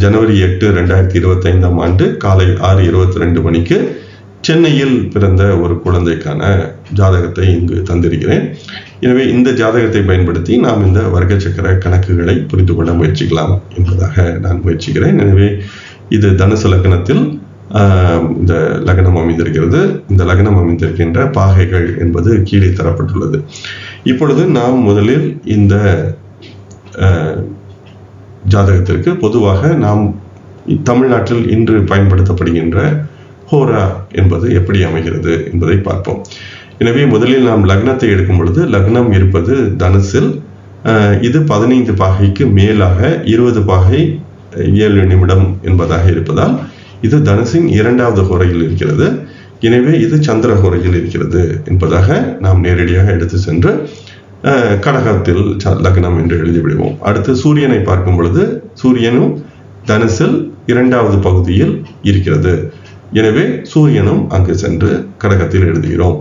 ஜனவரி 8, 2025 ஆண்டு காலை 6:22 மணிக்கு சென்னையில் பிறந்த ஒரு குழந்தைக்கான ஜாதகத்தை இங்கு தந்திருக்கிறேன். எனவே இந்த ஜாதகத்தை பயன்படுத்தி நாம் இந்த வர்க்க சக்கர கணக்குகளை புரிந்து கொள்ள முயற்சிக்கலாம் என்பதாக நான் முயற்சிக்கிறேன். எனவே இது தனுசு லக்னத்தில் இந்த லக்னம் அமைந்திருக்கிறது. இந்த லக்னம் அமைந்திருக்கின்ற பாகைகள் என்பது கீழே தரப்பட்டுள்ளது. இப்பொழுது நாம் முதலில் இந்த ஜாதகத்திற்கு பொதுவாக நாம் தமிழ்நாட்டில் இன்று பயன்படுத்தப்படுகின்ற ஹோரா என்பது எப்படி அமைகிறது என்பதை பார்ப்போம். எனவே முதலில் நாம் லக்னத்தை எடுக்கும் பொழுது லக்னம் இருப்பது தனுசில். இது 15 பாகைக்கு மேலாக 20 பாகை 7 நிமிடம் என்பதாக இருப்பதால் இது தனுசின் 2வது ஹோரையில் இருக்கிறது. எனவே இது சந்திர ஹோரையில் இருக்கிறது என்பதாக நாம் நேரடியாக எடுத்து சென்று கடகத்தில் லக்னம் என்று எழுதிவிடுவோம். அடுத்து சூரியனை பார்க்கும் பொழுது சூரியனும் தனுசில் 2வது பகுதியில் இருக்கிறது. எனவே சூரியனும் அங்கு சென்று கடகத்தில் எழுதுகிறோம்.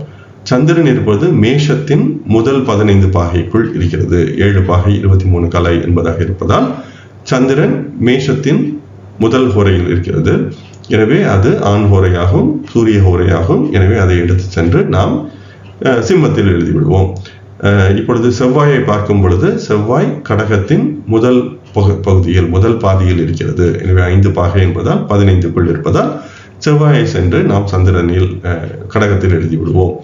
சந்திரன் இருப்பது மேஷத்தின் முதல் 15 பாகைக்குள் இருக்கிறது. 7 பாகை 23 கலை என்பதாக இருப்பதால் சந்திரன் மேஷத்தின் முதல் ஹோரையில் இருக்கிறது. எனவே அது ஆண் ஹோரையாகும், சூரிய ஹோரையாகும். எனவே அதை எடுத்து சென்று நாம் சிம்மத்தில் எழுதிவிடுவோம். இப்பொழுது செவ்வாயை பார்க்கும் பொழுது செவ்வாய் கடகத்தின் முதல் பகுதியில், முதல் பாதியில் இருக்கிறது. எனவே 5 பாகை என்பதால் 15க்குள் இருப்பதால் செவ்வாயை சென்று நாம் சந்திரனில் கடகத்தில் எழுதிவிடுவோம்.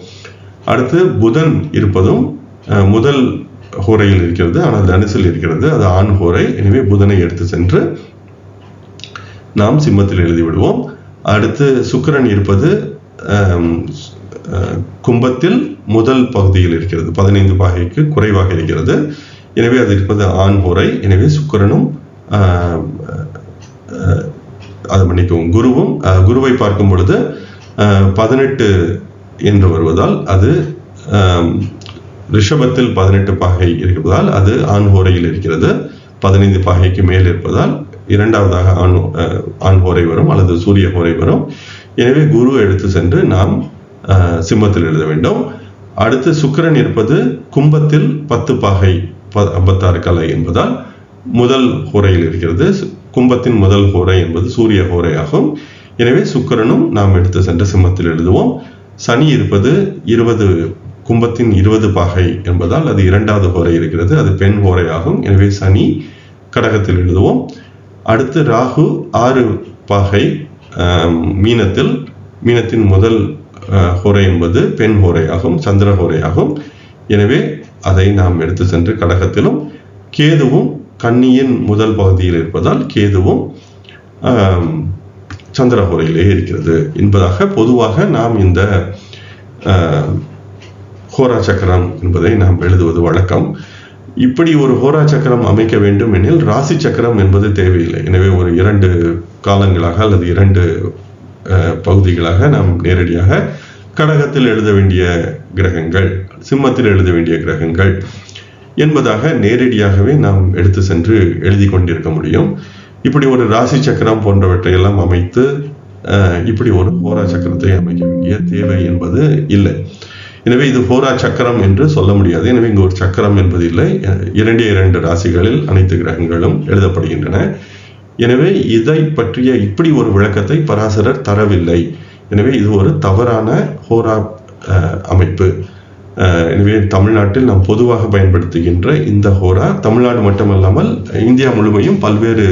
அடுத்து புதன் இருப்பதும் முதல் ஹோரையில் இருக்கிறது, ஆனால் தனுசில் இருக்கிறது, அது ஆண் ஹோரை. எனவே புதனை எடுத்து சென்று நாம் சிம்மத்தில் எழுதிவிடுவோம். அடுத்து சுக்கிரன் இருப்பது கும்பத்தில் முதல் பகுதியில் இருக்கிறது, 15 பாகைக்கு குறைவாக இருக்கிறது. எனவே அது இருப்பது ஆண் ஹோரை. எனவே சுக்கிரனும் அது மன்னிக்கவும் குருவும், குருவை பார்க்கும் பொழுது 18 என்று வருவதால் அது ரிஷபத்தில் 18 பாகை இருப்பதால் அது ஆண் ஹோரையில் இருக்கிறது. 15 பாகைக்கு மேல் இருப்பதால் இரண்டாவதாக ஆண் ஹோரை வரும் அல்லது சூரிய ஹோரை வரும். எனவே குரு எடுத்து சென்று நாம் சிம்மத்தில் எழுத வேண்டும். அடுத்து சுக்கிரன் இருப்பது கும்பத்தில் 10 பாகை 56 கலை என்பதால் முதல் ஹோரையில் இருக்கிறது. கும்பத்தின் முதல் ஹோரை என்பது சூரிய ஹோரை ஆகும். எனவே சுக்கிரனும் நாம் எடுத்து சென்று சிம்மத்தில் எழுதுவோம். சனி இருப்பது 20 கும்பத்தின் 20 பாகை என்பதால் அது இரண்டாவது ஹோரை இருக்கிறது, அது பெண் ஹோரை ஆகும். எனவே சனி கடகத்தில் எழுதுவோம். அடுத்து ராகு 6 பாகை மீனத்தின் முதல் ஹோரை என்பது பெண் ஹோரை ஆகும், சந்திர ஹோரை ஆகும். எனவே அதை நாம் எடுத்து சென்று கடகத்திலும், கேதுவும் கன்னியின் முதல் பகுதியில் இருப்பதால் கேதுவும் சந்திர ஹோரையிலே இருக்கிறது என்பதாக பொதுவாக நாம் இந்த ஹோரா சக்கரம் என்பதை நாம் எழுதுவது வழக்கம். இப்படி ஒரு ஹோரா சக்கரம் அமைக்க வேண்டும் எனில் ராசி சக்கரம் என்பது தேவையில்லை. எனவே ஒரு 2 காலங்களாக அல்லது 2 பகுதிகளாக நாம் நேரடியாக கடகத்தில் எழுத வேண்டிய கிரகங்கள், சிம்மத்தில் எழுத வேண்டிய கிரகங்கள் என்பதாக நேரடியாகவே நாம் எடுத்து சென்று எழுதி கொண்டிருக்க முடியும். இப்படி ஒரு ராசி சக்கரம் போன்றவற்றை எல்லாம் அமைத்து இப்படி ஒரு ஹோரா சக்கரத்தை அமைக்க வேண்டிய தேவை என்பது இல்லை. எனவே இது ஹோரா சக்கரம் என்று சொல்ல முடியாது. எனவே இங்கு ஒரு சக்கரம் என்பது இல்லை. 2 ராசிகளில் அனைத்து கிரகங்களும் எழுதப்படுகின்றன. எனவே இதை பற்றிய இப்படி ஒரு விளக்கத்தை பராசரர் தரவில்லை. எனவே இது ஒரு தவறான ஹோரா அமைப்பு. எனவே தமிழ்நாட்டில் நாம் பொதுவாக பயன்படுத்துகின்ற இந்த ஹோரா, தமிழ்நாடு மட்டுமல்லாமல் இந்தியா முழுமையும் பல்வேறு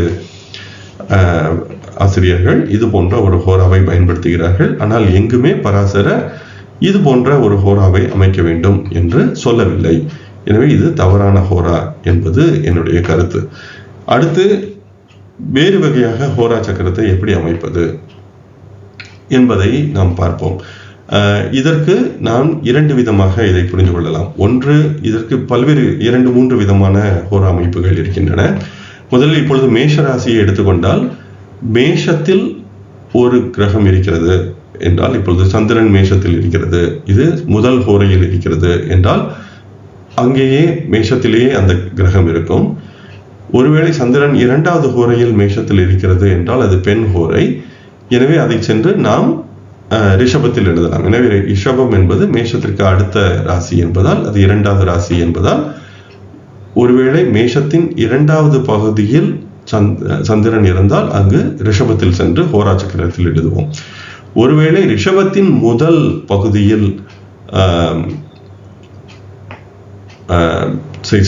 ஆசிரியர்கள் இது போன்ற ஒரு ஹோராவை பயன்படுத்துகிறார்கள். ஆனால் எங்குமே பராசரர் இது போன்ற ஒரு ஹோராவை அமைக்க வேண்டும் என்று சொல்லவில்லை. எனவே இது தவறான ஹோரா என்பது என்னுடைய கருத்து. அடுத்து வேறு வகையாக ஹோரா சக்கரத்தை எப்படி அமைப்பது என்பதை நாம் பார்ப்போம். இதற்கு நாம் 2 விதமாக இதை புரிந்து கொள்ளலாம். ஒன்று, இதற்கு பல்வேறு 2-3 விதமான ஹோரா அமைப்புகள் இருக்கின்றன. முதலில் இப்பொழுது மேஷ ராசியை எடுத்துக்கொண்டால், மேஷத்தில் ஒரு கிரகம் இருக்கிறது என்றால், இப்பொழுது சந்திரன் மேஷத்தில் இருக்கிறது, இது முதல் ஹோரையில் இருக்கிறது என்றால் அங்கேயே மேஷத்திலேயே அந்த கிரகம் இருக்கும். ஒருவேளை சந்திரன் 2வது ஹோரையில் மேஷத்தில் இருக்கிறது என்றால் அது பெண் ஹோரை. எனவே அதை சென்று நாம் ரிஷபத்தில் எழுதலாம். எனவே ரிஷபம் என்பது மேஷத்திற்கு அடுத்த ராசி என்பதால் அது 2வது ராசி என்பதால் ஒருவேளை மேஷத்தின் 2வது பகுதியில் சந்திரன் இருந்தால் அங்கு ரிஷபத்தில் சென்று ஹோரா சக்கரத்தில் எழுதுவோம். ஒருவேளை ரிஷபத்தின் முதல் பகுதியில்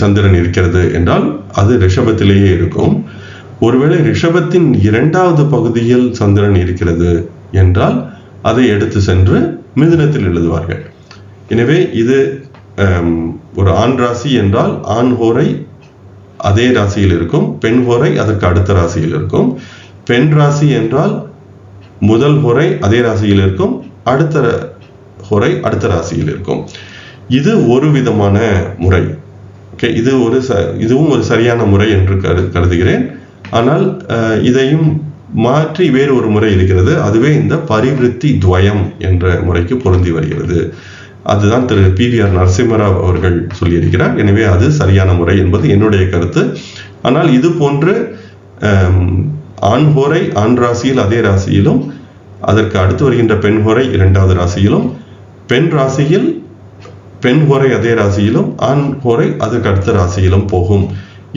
சந்திரன் இருக்கிறது என்றால் அது ரிஷபத்திலேயே இருக்கும். ஒருவேளை ரிஷபத்தின் 2வது பகுதியில் சந்திரன் இருக்கிறது என்றால் அதை எடுத்து சென்று மிதுனத்தில் எழுதுவார்கள். எனவே இது ஒரு ஆண் ராசி என்றால் ஆண் ஹோரை அதே ராசியில் இருக்கும், பெண் ஹோரை அதற்கு அடுத்த ராசியில் இருக்கும். பெண் ராசி என்றால் முதல் ஹோரை அதே ராசியில் இருக்கும், அடுத்த ஹோரை அடுத்த ராசியில் இருக்கும். இது ஒரு விதமான முறை. இதுவும் ஒரு சரியான முறை என்று கருதுகிறேன். ஆனால் இதையும் மாற்றி வேறு ஒரு முறை இருக்கிறது. அதுவே இந்த பரிவிருத்தி துவயம் என்ற முறைக்கு பொருந்தி வருகிறது. அதுதான் திரு PVR நரசிம்மராவ் அவர்கள் சொல்லியிருக்கிறார். எனவே அது சரியான முறை என்பது என்னுடைய கருத்து. ஆனால் இது போன்று ஆண் ஹோரை ஆண் ராசியில் அதே ராசியிலும், அதற்கு அடுத்து வருகின்ற பெண் ஹோரை 2வது ராசியிலும், பெண் ராசியில் பெண் ஹோரை அதே ராசியிலும், ஆண் ஹோரை அதற்கு அடுத்த ராசியிலும் போகும்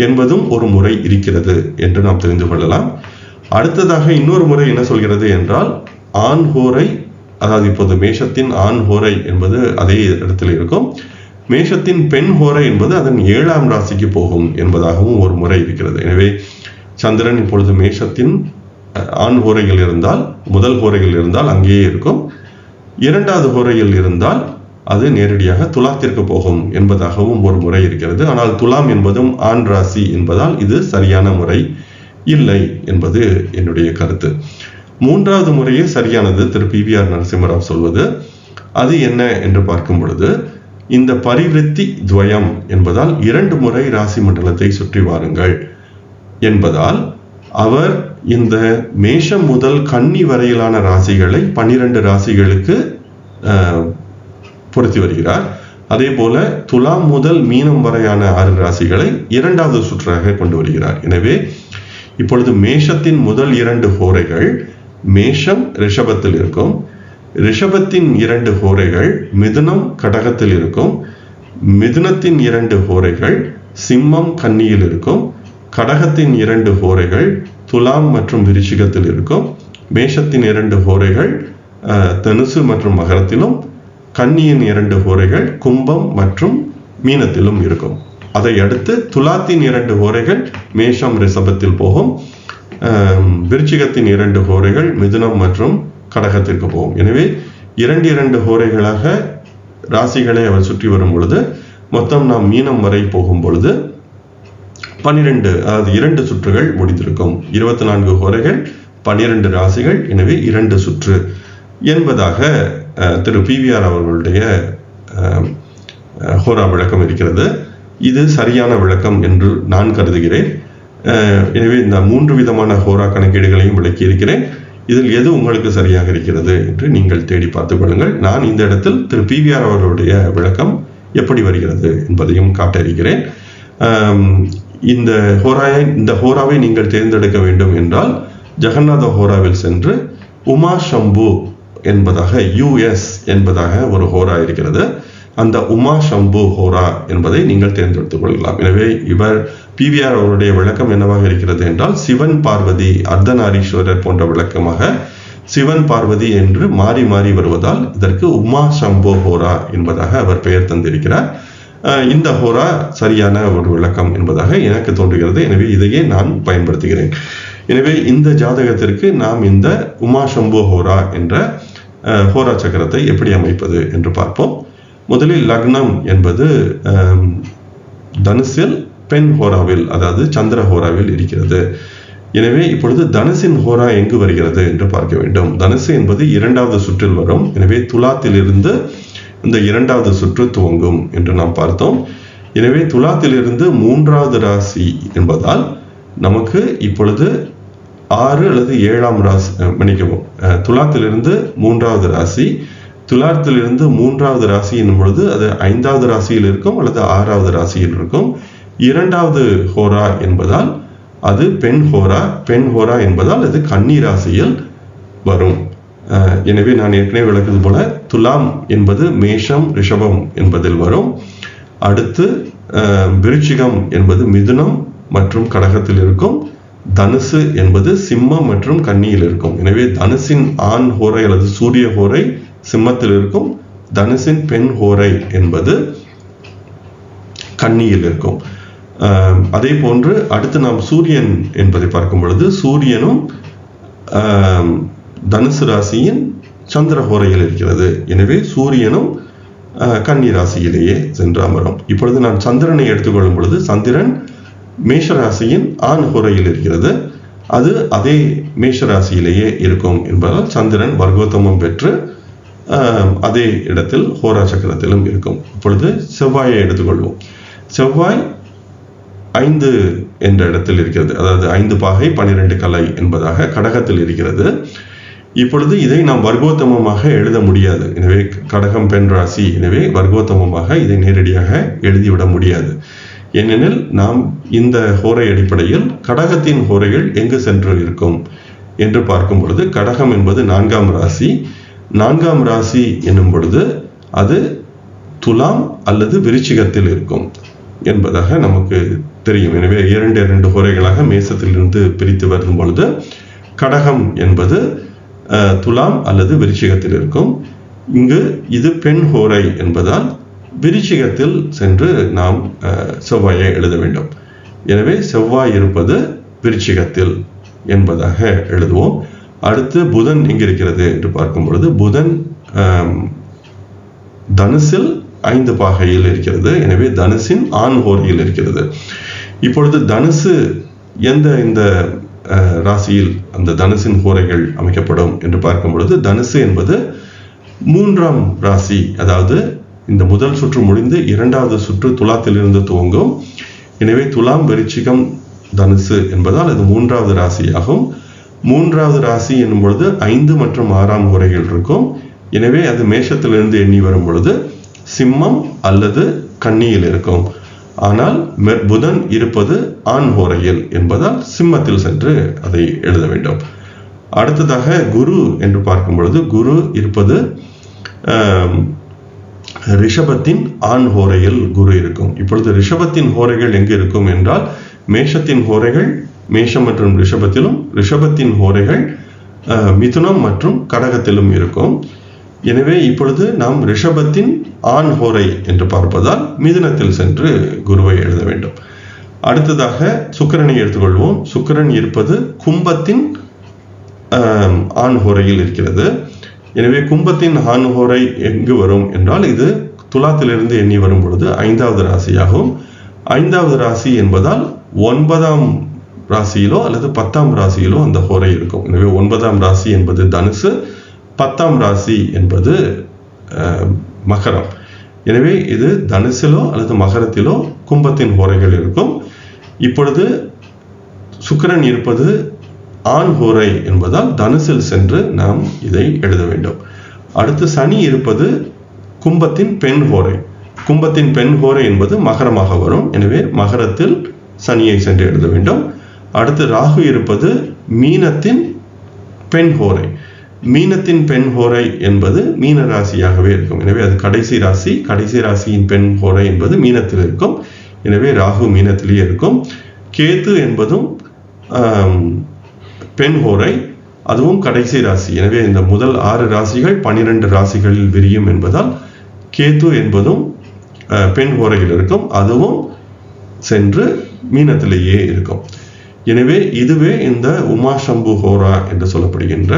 என்பதும் ஒரு முறை இருக்கிறது என்று நாம் தெரிந்து கொள்ளலாம். அடுத்ததாக இன்னொரு முறை என்ன சொல்கிறது என்றால், ஆண் ஹோரை, அதாவது இப்போது மேஷத்தின் ஆண் ஹோரை என்பது அதே இடத்தில் இருக்கும், மேஷத்தின் பெண் ஹோரை என்பது அதன் 7ஆம் ராசிக்கு போகும் என்பதாகவும் ஒரு முறை இருக்கிறது. எனவே சந்திரன் இப்பொழுது மேஷத்தின் ஆண் ஹோரையில் இருந்தால், முதல் ஹோரையில் இருந்தால் அங்கேயே இருக்கும், 2வது ஹோரையில் இருந்தால் அது நேரடியாக துலாத்திற்கு போகும் என்பதாகவும் ஒரு முறை இருக்கிறது. ஆனால் துலாம் என்பதும் ஆண் ராசி என்பதால் இது சரியான முறை இல்லை என்பது என்னுடைய கருத்து. 3வது முறையே சரியானது திரு PVR நரசிம்மராவ் சொல்வது. அது என்ன என்று பார்க்கும் பொழுது, இந்த பரிவிருத்தி துவயம் என்பதால் 2 முறை ராசி மண்டலத்தை சுற்றி வாருங்கள் என்பதால் அவர் இந்த மேஷம் முதல் கன்னி வரையிலான ராசிகளை 12 ராசிகளுக்கு பொருத்தி வருகிறார். அதே போல துலாம் முதல் மீனம் வரையான 6 ராசிகளை 2வது சுற்றாக கொண்டு வருகிறார். எனவே இப்பொழுது மேஷத்தின் முதல் 2 ஹோரைகள் மேஷம் ரிஷபத்தில் இருக்கும், ரிஷபத்தின் 2 ஹோரைகள் மிதுனம் கடகத்தில் இருக்கும், மிதுனத்தின் 2 ஹோரைகள் சிம்மம் கன்னியில் இருக்கும், கடகத்தின் 2 ஹோரைகள் துலாம் மற்றும் விருச்சிகத்தில் இருக்கும், மேஷத்தின் 2 ஹோரைகள் தனுசு மற்றும் மகரத்திலும், கன்னியின் 2 ஹோரைகள் கும்பம் மற்றும் மீனத்திலும் இருக்கும். அதை அடுத்து துலாத்தின் 2 ஹோரைகள் மேஷம் ரிஷபத்தில் போகும், விருச்சிகத்தின் 2 ஹோரைகள் மிதுனம் மற்றும் கடகத்திற்கு போகும். எனவே 2 ஹோரைகளாக ராசிகளை அவர் சுற்றி வரும் பொழுது மொத்தம் நாம் மீனம் வரை போகும் பொழுது 12, அதாவது 2 சுற்றுகள் முடிந்திருக்கும். 24 ஹோரைகள் 12 ராசிகள், எனவே 2 சுற்று என்பதாக திரு PVR அவர்களுடைய ஹோரா விளக்கம் இருக்கிறது. இது சரியான விளக்கம் என்று நான் கருதுகிறேன். எனவே இந்த 3 விதமான ஹோரா கணக்கீடுகளையும் விளக்கி இருக்கிறேன். இதில் எது உங்களுக்கு சரியாக இருக்கிறது என்று நீங்கள் தேடி பார்த்துக் கொள்ளுங்கள். நான் இந்த இடத்தில் திரு PVR அவர்களுடைய விளக்கம் எப்படி வருகிறது என்பதையும் காட்ட இருக்கிறேன். இந்த ஹோராவை நீங்கள் தேர்ந்தெடுக்க வேண்டும் என்றால் ஜெகநாத ஹோராவில் சென்று உமா சம்பு என்பதாக US என்பதாக ஒரு ஹோரா இருக்கிறது. அந்த உமா சம்பு ஹோரா என்பதை நீங்கள் தேர்ந்தெடுத்துக் கொள்ளலாம். எனவே இவர் PVR அவருடைய விளக்கம் என்னவாக இருக்கிறது என்றால், சிவன் பார்வதி அர்த்தநாரீஸ்வரர் போன்ற விளக்கமாக சிவன் பார்வதி என்று மாறி மாறி வருவதால் இதற்கு உமா சம்பு ஹோரா என்பதாக அவர் பெயர் தந்திருக்கிறார். இந்த ஹோரா சரியான ஒரு விளக்கம் என்பதாக எனக்கு தோன்றுகிறது. எனவே இதையே நான் பயன்படுத்துகிறேன். எனவே இந்த ஜாதகத்திற்கு நாம் இந்த உமா சம்பு ஹோரா என்ற ஹோரா சக்கரத்தை எப்படி அமைப்பது என்று பார்ப்போம். முதலில் லக்னம் என்பது தனுசில் பெண் ஹோராவில், அதாவது சந்திர ஹோராவில் இருக்கிறது. எனவே இப்பொழுது தனுசின் ஹோரா எங்கு வருகிறது என்று பார்க்க வேண்டும். தனுசு என்பது 2வது சுற்றில் வரும். எனவே துலாத்திலிருந்து இந்த 2வது சுற்று துவங்கும் என்று நாம் பார்த்தோம். எனவே துலாத்திலிருந்து 3வது ராசி என்பதால் நமக்கு இப்பொழுது 6 அல்லது 7ஆம் ராசி, மன்னிக்கவும், துலாத்திலிருந்து 3வது ராசி, துலாத்திலிருந்து 3வது ராசி என்னும் பொழுது அது 5வது ராசியில் இருக்கும் அல்லது 6வது ராசியில் இருக்கும். 2வது ஹோரா என்பதால் அது பெண் ஹோரா, பெண் ஹோரா என்பதால் அது கன்னி ராசியில் வரும். எனவே நான் ஏற்கனவே விளக்குவது போல துலாம் என்பது மேஷம் ரிஷபம் என்பதில் வரும். அடுத்து விருச்சிகம் என்பது மிதுனம் மற்றும் கடகத்தில் இருக்கும். தனுசு என்பது சிம்மம் மற்றும் கன்னியில் இருக்கும். எனவே தனுசின் ஆண் ஹோரை அல்லது சூரிய ஹோரை சிம்மத்தில் இருக்கும், தனுசின் பெண் ஹோரை என்பது கன்னியில் இருக்கும். அதே போன்று அடுத்து நாம் சூரியன் என்பதை பார்க்கும் பொழுது சூரியனும் தனுசு ராசியின் சந்திர ஹோரையில் இருக்கிறது. எனவே சூரியனும் கன்னி ராசியிலேயே சென்று அமரும். இப்பொழுது நான் சந்திரனை எடுத்துக்கொள்ளும் பொழுது சந்திரன் மேஷ ராசியின் ஆண் ஹோரையில் இருக்கிறது. அது அதே மேஷ ராசியிலேயே இருக்கும் என்பதால் சந்திரன் வர்க்கோத்தமம் பெற்று அதே இடத்தில் ஹோரா சக்கரத்திலும் இருக்கும். இப்பொழுது செவ்வாயை எடுத்துக்கொள்வோம். செவ்வாய் 5 என்ற இடத்தில் இருக்கிறது, அதாவது 5 பாகை 12 கலை என்பதாக கடகத்தில் இருக்கிறது. இப்பொழுது இதை நாம் வர்க்கோத்தமமாக எழுத முடியாது. எனவே கடகம் பெண் ராசி, எனவே வர்க்கோத்தமமாக இதை நேரடியாக எழுதிவிட முடியாது. ஏனெனில் நாம் இந்த ஹோரை அடிப்படையில் கடகத்தின் ஹோரைகள் எங்கு சென்று இருக்கும் என்று பார்க்கும் பொழுது கடகம் என்பது 4ஆம் ராசி. 4ஆம் ராசி என்னும் பொழுது அது துலாம் அல்லது விருச்சிகத்தில் இருக்கும் என்பதாக நமக்கு தெரியும். எனவே 2 ஹோரைகளாக மேசத்திலிருந்து பிரித்து வரும் பொழுது கடகம் என்பது துலாம் அல்லது விருச்சிகத்தில் இருக்கும். இங்கு இது பெண் ஹோரை என்பதால் விருச்சிகத்தில் சென்று நாம் செவ்வாயை எழுத வேண்டும். எனவே செவ்வாய் இருப்பது விருச்சிகத்தில் என்பதாக எழுதுவோம். அடுத்து புதன் எங்கு இருக்கிறது என்று பார்க்கும் பொழுது புதன் தனுசில் 5 பாகையில் இருக்கிறது. எனவே தனுசின் ஆண் ஹோரையில் இருக்கிறது. இப்பொழுது தனுசு இந்த ராசியில் அந்த தனுசின் ஹோரைகள் அமைக்கப்படும் என்று பார்க்கும் பொழுது தனுசு என்பது 3ஆம் ராசி. அதாவது இந்த முதல் சுற்று முடிந்து 2வது சுற்று துலாத்திலிருந்து துவங்கும். எனவே துலாம், விருச்சிகம், தனுசு என்பதால் அது 3வது ராசியாகும். 3வது ராசி என்னும் பொழுது 5 மற்றும் 6ஆம் ஹோரைகள் இருக்கும். எனவே அது மேஷத்திலிருந்து எண்ணி வரும் பொழுது சிம்மம் அல்லது கன்னியில் இருக்கும். ஆனால் புதன் இருப்பது ஆண் ஹோரையில் என்பதால் சிம்மத்தில் சென்று அதை எழுத வேண்டும். அடுத்ததாக குரு என்று பார்க்கும் பொழுது குரு இருப்பது ரிஷபத்தின் ஆண் ஹோரையில் குரு இருக்கும். இப்பொழுது ரிஷபத்தின் ஹோரைகள் எங்கு இருக்கும் என்றால் மேஷத்தின் ஹோரைகள் மேஷம் மற்றும் ரிஷபத்திலும், ரிஷபத்தின் ஹோரைகள் மிதுனம் மற்றும் கடகத்திலும் இருக்கும். எனவே இப்பொழுது நாம் ரிஷபத்தின் ஆண் ஹோரை என்று பார்ப்பதால் மிதுனத்தில் சென்று குருவை எழுத வேண்டும். அடுத்ததாக சுக்கிரனை எடுத்துக்கொள்வோம். சுக்கிரன் இருப்பது கும்பத்தின் ஆண் ஹோரையில் இருக்கிறது. எனவே கும்பத்தின் ஆண் ஹோரை எங்கு வரும் என்றால் இது துலாத்திலிருந்து எண்ணி வரும் பொழுது 5வது ராசியாகும். 5வது ராசி என்பதால் 9ஆம் ராசியிலோ அல்லது 10ஆம் ராசியிலோ அந்த ஹோரை இருக்கும். எனவே 9ஆம் ராசி என்பது தனுசு, 10ஆம் ராசி என்பது மகரம். எனவே இது தனுசிலோ அல்லது மகரத்திலோ கும்பத்தின் ஹோரைகள் இருக்கும். இப்பொழுது சுக்கிரன் இருப்பது ஆண் ஹோரை என்பதால் தனுசில் சென்று நாம் இதை எழுத வேண்டும். அடுத்து சனி இருப்பது கும்பத்தின் பெண் ஹோரை. கும்பத்தின் பெண் ஹோரை என்பது மகரமாக வரும். எனவே மகரத்தில் சனியை சென்று எழுத வேண்டும். அடுத்து ராகு இருப்பது மீனத்தின் பெண் ஹோரை. மீனத்தின் பெண் ஹோரை என்பது மீன ராசியாகவே இருக்கும். எனவே அது கடைசி ராசி. கடைசி ராசியின் பெண் ஹோரை என்பது மீனத்தில் இருக்கும். எனவே ராகு மீனத்திலேயே இருக்கும். கேது என்பதும் பெண் ஹோரை, அதுவும் கடைசி ராசி. எனவே இந்த முதல் 6 ராசிகள் 12 ராசிகளில் விரியும் என்பதால் கேது என்பதும் பெண் ஹோரையில் இருக்கும். அதுவும் சென்று மீனத்திலேயே இருக்கும். எனவே இதுவே இந்த உமாசம்பு ஹோரா என்று சொல்லப்படுகின்ற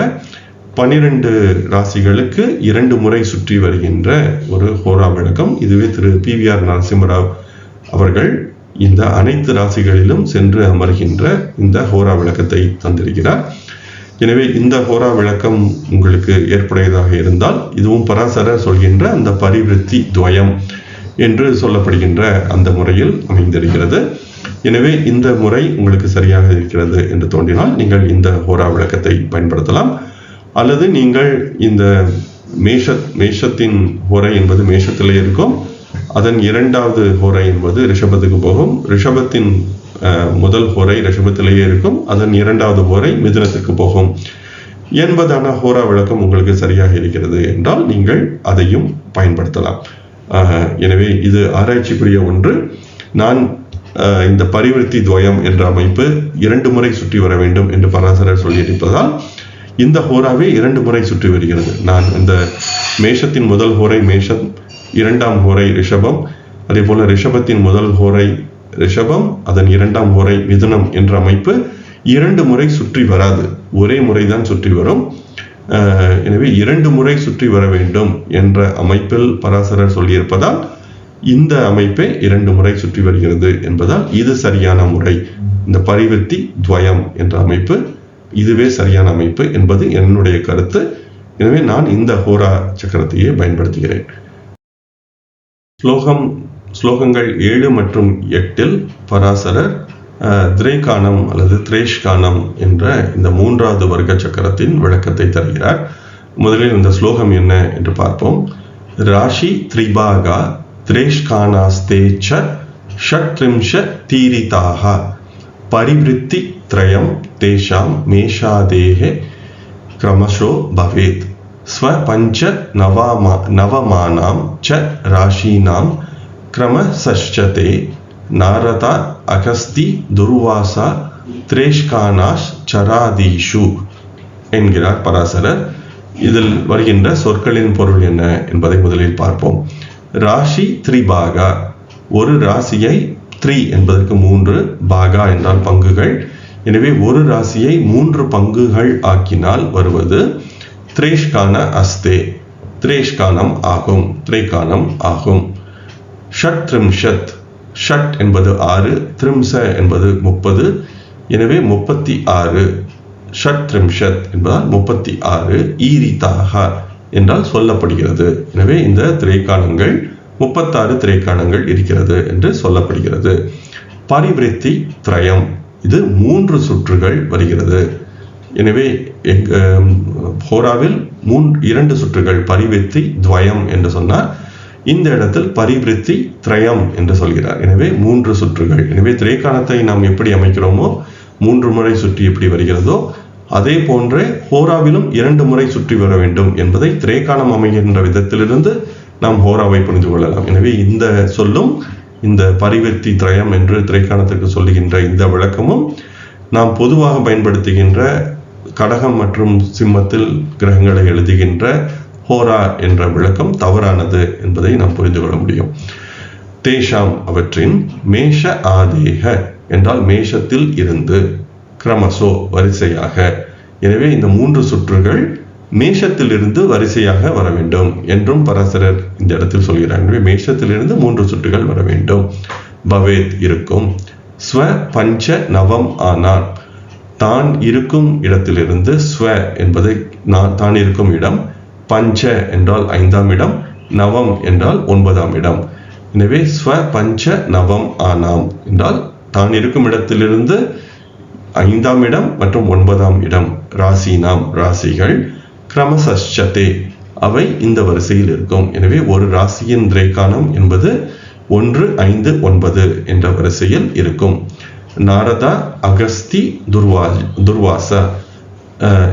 12 ராசிகளுக்கு 2 முறை சுற்றி வருகின்ற ஒரு ஹோரா விளக்கம். இதுவே திரு PVR நரசிம்மராவ் அவர்கள் இந்த அனைத்து ராசிகளிலும் சென்று அமர்கின்ற இந்த ஹோரா விளக்கத்தை தந்திருக்கிறார். எனவே இந்த ஹோரா விளக்கம் உங்களுக்கு ஏற்புடையதாக இருந்தால் இதுவும் பராசரர் சொல்கின்ற அந்த பரிவிருத்தி துவயம் என்று சொல்லப்படுகின்ற அந்த முறையில் அமைந்திருக்கிறது. எனவே இந்த முறை உங்களுக்கு சரியாக இருக்கிறது என்று தோன்றினால் நீங்கள் இந்த ஹோரா விளக்கத்தை பயன்படுத்தலாம். அல்லது நீங்கள் இந்த மேஷத்தின் ஹோரை என்பது மேஷத்திலே இருக்கும். அதன் 2வது ஹோரை என்பது ரிஷபத்துக்கு போகும். ரிஷபத்தின் முதல் ஹோரை ரிஷபத்திலேயே இருக்கும். அதன் 2வது ஹோரை மிதுனத்திற்கு போகும் என்பதான ஹோரா விளக்கம் உங்களுக்கு சரியாக இருக்கிறது என்றால் நீங்கள் அதையும் பயன்படுத்தலாம். எனவே இது ஆராய்ச்சிக்குரிய ஒன்று. நான் இந்த பரிவிருத்தி துவயம் என்ற அமைப்பு 2 முறை சுற்றி வர வேண்டும் என்று பராசரர் சொல்லியிருப்பதால் இந்த ஹோராவே 2 முறை சுற்றி வருகிறது. நான் இந்த மேஷத்தின் முதல் ஹோரை மேஷம், 2ஆம் ஹோரை ரிஷபம், அதே போல ரிஷபத்தின் முதல் ஹோரை ரிஷபம், அதன் 2ஆம் ஹோரை மிதுனம் என்ற அமைப்பு 2 முறை சுற்றி வராது, ஒரே முறைதான் சுற்றி வரும். எனவே 2 முறை சுற்றி வர வேண்டும் என்ற அமைப்பில் பராசரர் சொல்லியிருப்பதால் இந்த அமைப்பை 2 முறை சுற்றி வருகிறது என்பதால் இது சரியான முறை. இந்த பரிவிருத்தி துவயம் என்ற அமைப்பு இதுவே சரியான அமைப்பு என்பது என்னுடைய கருத்து. எனவே நான் இந்த ஹோரா சக்கரத்தையே பயன்படுத்துகிறேன். ஸ்லோகங்கள் 7 மற்றும் 8 பராசரர் திரேகானம் அல்லது திரேஷ்கானம் என்ற இந்த 3வது வர்க்க சக்கரத்தின் விளக்கத்தை தருகிறார். முதலில் இந்த ஸ்லோகம் என்ன என்று பார்ப்போம். ராஷி த்ரிபாகா திரேஷ்கானாஸ்தே ச ஷட்ரிம்ஷ தீரிதாக பரிவிருத்தி த்ரயம் தேஷாம் மேஷாதேஹே க்ரமஷோ பவேத் ஸ்வ பஞ்ச நவமானாம் ச ராஷீனாம் க்ரமசஷ்சதே நாரதா அகஸ்தி துர்வாசா திரேஷ்கானாஷ் சராதீஷு என்கிறார் பராசரர். இதில் வருகின்ற சொற்களின் பொருள் என்ன என்பதை முதலில் பார்ப்போம். ராசி த்ரிபாகா, ஒரு ராசியை த்ரி என்பதற்கு 3, பாகா என்றால் பங்குகள். எனவே ஒரு ராசியை 3 பங்குகள் ஆக்கினால் வருவது திரேஷ்கான அஸ்தே, திரேஷ்கானம் ஆகும், திரேகானம் ஆகும். ஷட் த்ரிம்ஷத், ஷட் என்பது 6, த்ரிம்ச என்பது 30, எனவே 36. ஷட் த்ரிம்ஷத் என்பதால் 36 ஈரிதாக என்றால் சொல்லப்படுகிறது. எனவே இந்த திரைக்காணங்கள் 36 திரைக்காணங்கள் இருக்கிறது என்று சொல்லப்படுகிறது. பரிவிருத்தி திரயம், இது 3 சுற்றுகள் வருகிறது. எனவே ஹோராவில் 2 சுற்றுகள் பரிவிருத்தி துவயம் என்று சொன்னார். இந்த இடத்தில் பரிவிருத்தி திரயம் என்று சொல்கிறார். எனவே 3 சுற்றுகள். எனவே திரைக்காணத்தை நாம் எப்படி அமைக்கிறோமோ 3 முறை சுற்றி எப்படி வருகிறதோ அதே போன்றே ஹோராவிலும் 2 முறை சுற்றி வர வேண்டும் என்பதை திரைக்காணம் அமைகின்ற விதத்திலிருந்து நாம் ஹோராவை புரிந்து கொள்ளலாம். எனவே இந்த சொல்லும் இந்த பரிவிருத்தி திரயம் என்று திரைக்காணத்திற்கு சொல்லுகின்ற இந்த விளக்கமும் நாம் பொதுவாக பயன்படுத்துகின்ற கடகம் மற்றும் சிம்மத்தில் கிரகங்களை எழுதுகின்ற ஹோரா என்ற விளக்கம் தவறானது என்பதை நாம் புரிந்து கொள்ள முடியும். தேஷாம் அவற்றின், மேஷ ஆதேக என்றால் மேஷத்தில் இருந்து, கிரமசோ வரிசையாக. எனவே இந்த 3 சுற்றுகள் மேஷத்திலிருந்து வரிசையாக வர வேண்டும் என்றும் பராசரர் இந்த இடத்தில் சொல்கிறார். எனவே மேஷத்திலிருந்து 3 சுற்றுகள் வர வேண்டும். பவேத் இருக்கும். ஸ்வ பஞ்ச நவம் ஆனார், தான் இருக்கும் இடத்திலிருந்து, ஸ்வ என்பது தான் இருக்கும் இடம், பஞ்ச என்றால் 5ஆம் இடம், நவம் என்றால் 9ஆம் இடம். எனவே ஸ்வ பஞ்ச நவம் ஆனாம் என்றால் தான் இருக்கும் இடத்திலிருந்து 5ஆம் இடம் மற்றும் 9ஆம் இடம். ராசினாம் ராசிகள். கிரமசஷ்சதே அவை இந்த வரிசையில் இருக்கும். எனவே ஒரு ராசியின் திரைக்காணம் என்பது 1, 5, 9 என்ற வரிசையில் இருக்கும். நாரதா அகஸ்தி துர்வாச,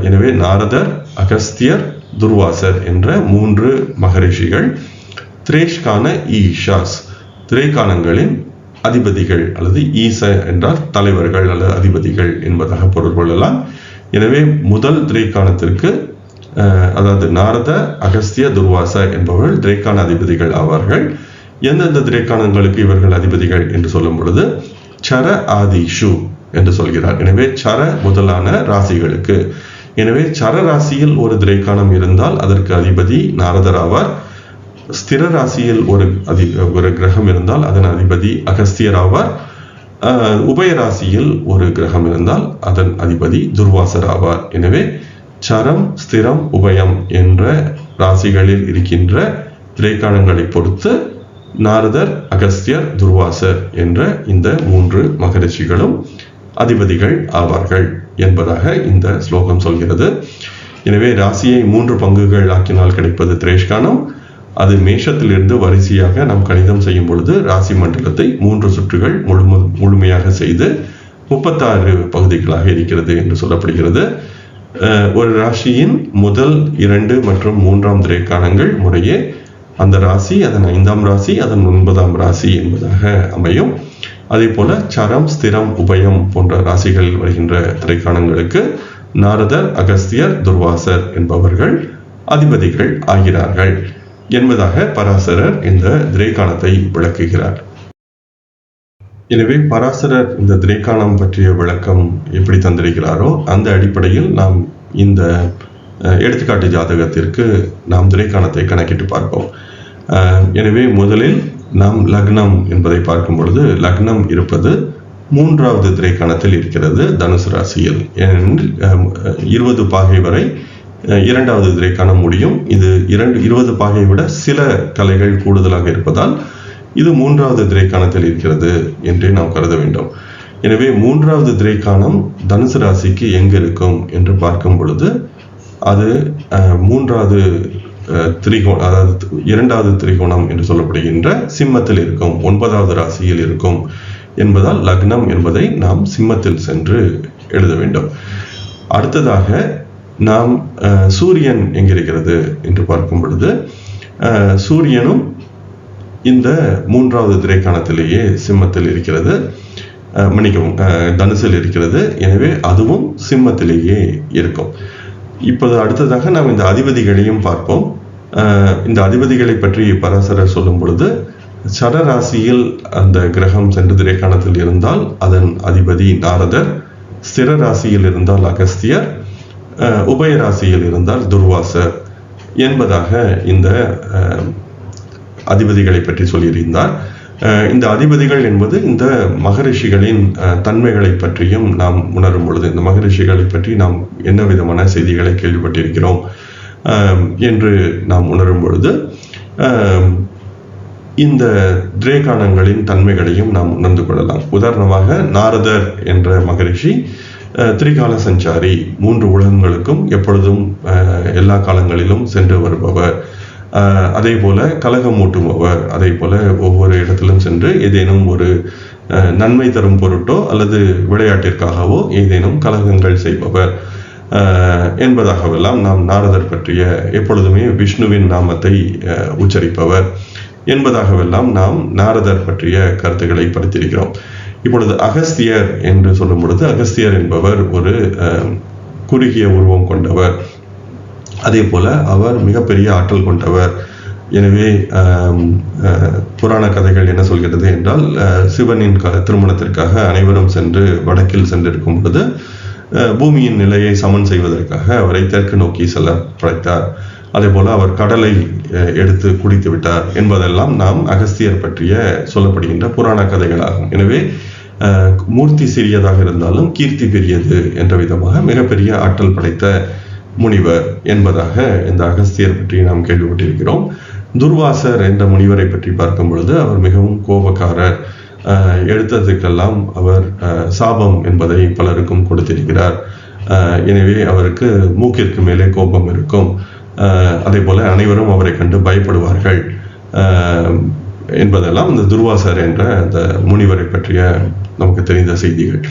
எனவே நாரதர், அகஸ்தியர், துர்வாசர் என்ற 3 மகரிஷிகள். திரேஷ்கான ஈஷாஸ், திரைக்காணங்களின் அதிபதிகள் அல்லது ஈச என்றால் தலைவர்கள் அல்லது அதிபதிகள் என்பதாக பொருள் கொள்ளலாம். எனவே முதல் திரைக்காணத்திற்கு அதாவது நாரத, அகஸ்திய, துர்வாச என்பவர்கள் திரைக்காண அதிபதிகள் ஆவார்கள். எந்தெந்த திரைக்காணங்களுக்கு இவர்கள் அதிபதிகள் என்று சொல்லும் பொழுது சர ஆதிஷு என்று சொல்கிறார். எனவே சர முதலான ராசிகளுக்கு. எனவே சர ராசியில் ஒரு திரைக்காணம் இருந்தால் அதற்கு அதிபதி நாரதர் ஆவார். ஸ்திர ராசியில் ஒரு கிரகம் இருந்தால் அதன் அதிபதி அகஸ்தியர் ஆவார். உபய ராசியில் ஒரு கிரகம் இருந்தால் அதன் அதிபதி துர்வாசர் ஆவார். எனவே சரம், ஸ்திரம், உபயம் என்ற ராசிகளில் இருக்கின்ற திரைக்காணங்களை பொறுத்து நாரதர், அகஸ்தியர், துர்வாசர் என்ற இந்த 3 மகரிஷிகளும் அதிபதிகள் ஆவார்கள் என்பதாக இந்த ஸ்லோகம் சொல்கிறது. எனவே ராசியை 3 பங்குகள் ஆக்கினால் கிடைப்பது திரேஷ்கானம். அது மேஷத்திலிருந்து வரிசையாக நாம் கணிதம் செய்யும் பொழுது ராசி மண்டலத்தை 3 சுற்றுகள் முழுமையாக செய்து 36 பகுதிகளாக இருக்கிறது என்று சொல்லப்படுகிறது. ஒரு ராசியின் முதல் 2 மற்றும் 3ஆம் திரைக்காணங்கள் முறையே அந்த ராசி, அதன் 5ஆம் ராசி, அதன் 9ஆம் ராசி என்பதாக அமையும். அதே போல சரம், ஸ்திரம், உபயம் போன்ற ராசிகளில் வருகின்ற திரைக்காணங்களுக்கு நாரதர், அகஸ்தியர், துர்வாசர் என்பவர்கள் அதிபதிகள் ஆகிறார்கள் என்பதாக பராசரர் இந்த திரைக்காணத்தை விளக்குகிறார். எனவே பராசரர் இந்த திரைக்காணம் பற்றிய விளக்கம் எப்படி தந்திருக்கிறாரோ அந்த அடிப்படையில் நாம் இந்த எடுத்துக்காட்டு ஜாதகத்திற்கு நாம் திரைக்காணத்தை கணக்கிட்டு பார்ப்போம். எனவே முதலில் நாம் லக்னம் என்பதை பார்க்கும் பொழுது லக்னம் இருப்பது 3வது திரைக்காணத்தில் இருக்கிறது, தனுசு ராசியில். ஏனெனில் 20 பாகை வரை 2வது திரைக்காணம் முடியும். இது 20 பாகை விட சில கலைகள் கூடுதலாக இருப்பதால் இது 3வது திரைக்காணத்தில் இருக்கிறது என்றே நாம் கருத வேண்டும். எனவே 3வது திரைக்காணம் தனுசு ராசிக்கு எங்கு இருக்கும் என்று பார்க்கும் பொழுது அது 3வது திரிகோணம், அதாவது 2வது திரிகோணம் என்று சொல்லப்படுகின்ற சிம்மத்தில் இருக்கும், 9வது ராசியில் இருக்கும் என்பதால் லக்னம் என்பதை நாம் சிம்மத்தில் சென்று எழுத வேண்டும். அடுத்ததாக நாம் சூரியன் எங்கிருக்கிறது என்று பார்க்கும் பொழுது சூரியனும் இந்த 3வது திரைக்காணத்திலேயே சிம்மத்தில் இருக்கிறது, தனுசில் இருக்கிறது. எனவே அதுவும் சிம்மத்திலேயே இருக்கும். இப்போது அடுத்ததாக நாம் இந்த அதிபதிகளையும் பார்ப்போம். இந்த அதிபதிகளை பற்றி பராசரர் சொல்லும் பொழுது, சரராசியில் அந்த கிரகம் சென்று திரைக்காணத்தில் இருந்தால் அதன் அதிபதி நாரதர், ஸ்திர ராசியில் இருந்தால் அகஸ்தியர், உபயராசியில் இருந்தால் துர்வாசர் என்பதாக இந்த அதிபதிகளை பற்றி சொல்லியிருந்தார். இந்த அதிபதிகள் என்பது இந்த மகரிஷிகளின் தன்மைகளை பற்றியும் நாம் உணரும் பொழுது, இந்த மகரிஷிகளை பற்றி நாம் என்ன விதமான செய்திகளை கேள்விப்பட்டிருக்கிறோம் என்று நாம் உணரும் பொழுது இந்த திரேகானங்களின் தன்மைகளையும் நாம் உணர்ந்து கொள்ளலாம். உதாரணமாக நாரதர் என்ற மகரிஷி திரிகால சஞ்சாரி, 3 உலகங்களுக்கும் எப்பொழுதும் எல்லா காலங்களிலும் சென்று வருபவர். அதே போல கலகமூட்டுபவர், அதே போல ஒவ்வொரு இடத்திலும் சென்று ஏதேனும் ஒரு நன்மை தரும் பொருட்டோ அல்லது விளையாட்டிற்காகவோ ஏதேனும் கலகங்கள் செய்பவர் என்பதாகவெல்லாம் நாம் நாரதர் பற்றிய, எப்பொழுதுமே விஷ்ணுவின் நாமத்தை உச்சரிப்பவர் என்பதாகவெல்லாம் நாம் நாரதர் பற்றிய கருத்துக்களை படித்திருக்கிறோம். இப்பொழுது அகஸ்தியர் என்று சொல்லும் பொழுது, அகஸ்தியர் என்பவர் ஒரு குறுகிய உருவம் கொண்டவர், அதே போல அவர் மிகப்பெரிய ஆற்றல் கொண்டவர். எனவே புராண கதைகள் என்ன சொல்கிறது என்றால், சிவனின் திருமணத்திற்காக அனைவரும் சென்று வடக்கில் சென்றிருக்கும் பொழுது பூமியின் நிலையை சமன் செய்வதற்காக அவரை தெற்கு நோக்கி செல்ல படைத்தார். அதே போல அவர் கடலை எடுத்து குடித்து விட்டார் என்பதெல்லாம் நாம் அகஸ்தியர் பற்றிய சொல்லப்படுகின்ற புராண கதைகளாகும். எனவே மூர்த்தி சிறியதாக இருந்தாலும் கீர்த்தி பெரியது என்ற விதமாக மிகப்பெரிய ஆற்றல் படைத்த முனிவர் என்பதாக இந்த அகஸ்தியர் பற்றி நாம் கேள்விப்பட்டிருக்கிறோம். துர்வாசர் என்ற முனிவரை பற்றி பார்க்கும் பொழுது, அவர் மிகவும் கோபக்காரர். எடுத்ததுக்கெல்லாம் அவர் சாபம் என்பதை பலருக்கும் கொடுத்திருக்கிறார். எனவே அவருக்கு மூக்கிற்கு மேலே கோபம் இருக்கும். அதே போல அனைவரும் அவரை கண்டு பயப்படுவார்கள் என்பதெல்லாம் இந்த துர்வாசர் என்ற அந்த முனிவரை பற்றிய நமக்கு தெரிந்த செய்திகள்.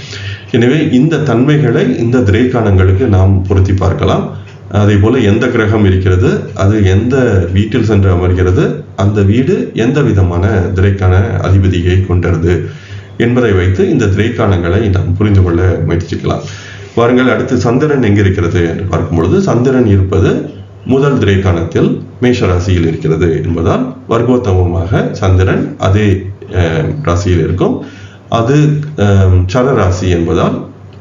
எனவே இந்த தன்மைகளை இந்த திரேகானங்களுக்கு நாம் பொருத்தி பார்க்கலாம். அதே போல எந்த கிரகம் இருக்கிறது, அது எந்த வீட்டில் சென்று அமர்கிறது, அந்த வீடு எந்த விதமான திரேக்கான அதிபதியை கொண்டது என்பதை வைத்து இந்த திரேக்கானங்களை நாம் புரிந்து கொள்ள முயற்சிக்கலாம். வாருங்கள், அடுத்து சந்திரன் எங்கு இருக்கிறது என்று பார்க்கும் பொழுது, சந்திரன் இருப்பது முதல் திரேக்கானத்தில் மேஷராசியில் இருக்கிறது என்பதால் வர்க்கோத்தமமாக சந்திரன் அதே ராசியில் இருக்கும். அது சரராசி என்பதால்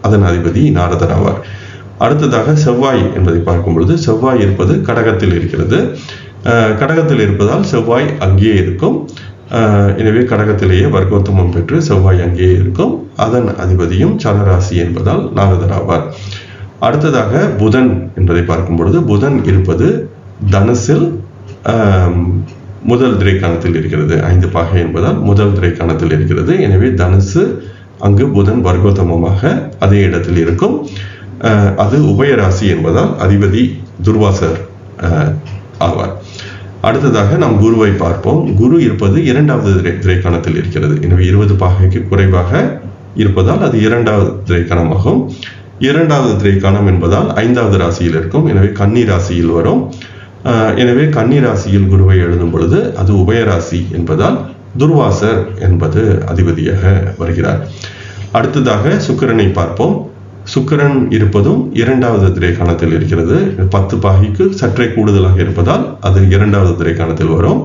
அதன் அதிபதி நாரதர் ஆவார். அடுத்ததாக செவ்வாய் என்பதை பார்க்கும் பொழுது, செவ்வாய் இருப்பது கடகத்தில் இருக்கிறது. கடகத்தில் இருப்பதால் செவ்வாய் அங்கேயே இருக்கும். எனவே கடகத்திலேயே வர்க்கோத்தமம் பெற்று செவ்வாய் அங்கேயே இருக்கும். அதன் அதிபதியும் சரராசி என்பதால் நாரதர் ஆவார். அடுத்ததாக புதன் என்பதை பார்க்கும் பொழுது, புதன் இருப்பது தனுசில் முதல் திரைக்காணத்தில் இருக்கிறது. 5 பாகை என்பதால் முதல் திரைக்காணத்தில் இருக்கிறது. எனவே தனுசு, அங்கு புதன் வர்க்கோத்தமமாக அதே இடத்தில் இருக்கும். அது உபயராசி என்பதால் அதிபதி துர்வாசர் ஆவார். அடுத்ததாக நாம் குருவை பார்ப்போம். குரு இருப்பது 2வது திரைக்காணத்தில் இருக்கிறது. எனவே 20 பாகைக்கு குறைவாக இருப்பதால் அது 2வது திரைக்காணமாகும். 2வது திரைக்காணம் என்பதால் 5வது ராசியில் இருக்கும். எனவே கன்னி ராசியில் வரும். எனவே கன்னி ராசியில் குருவை எழுதும் பொழுது அது உபயராசி என்பதால் துர்வாசர் என்பது அதிபதியாக வருகிறார். அடுத்ததாக சுக்கிரனை பார்ப்போம். சுக்கிரன் இருப்பதும் 2வது திரைக்காணத்தில் இருக்கிறது. 10 பாகைக்கு சற்றே கூடுதலாக இருப்பதால் அது 2வது திரைக்காணத்தில் வரும்.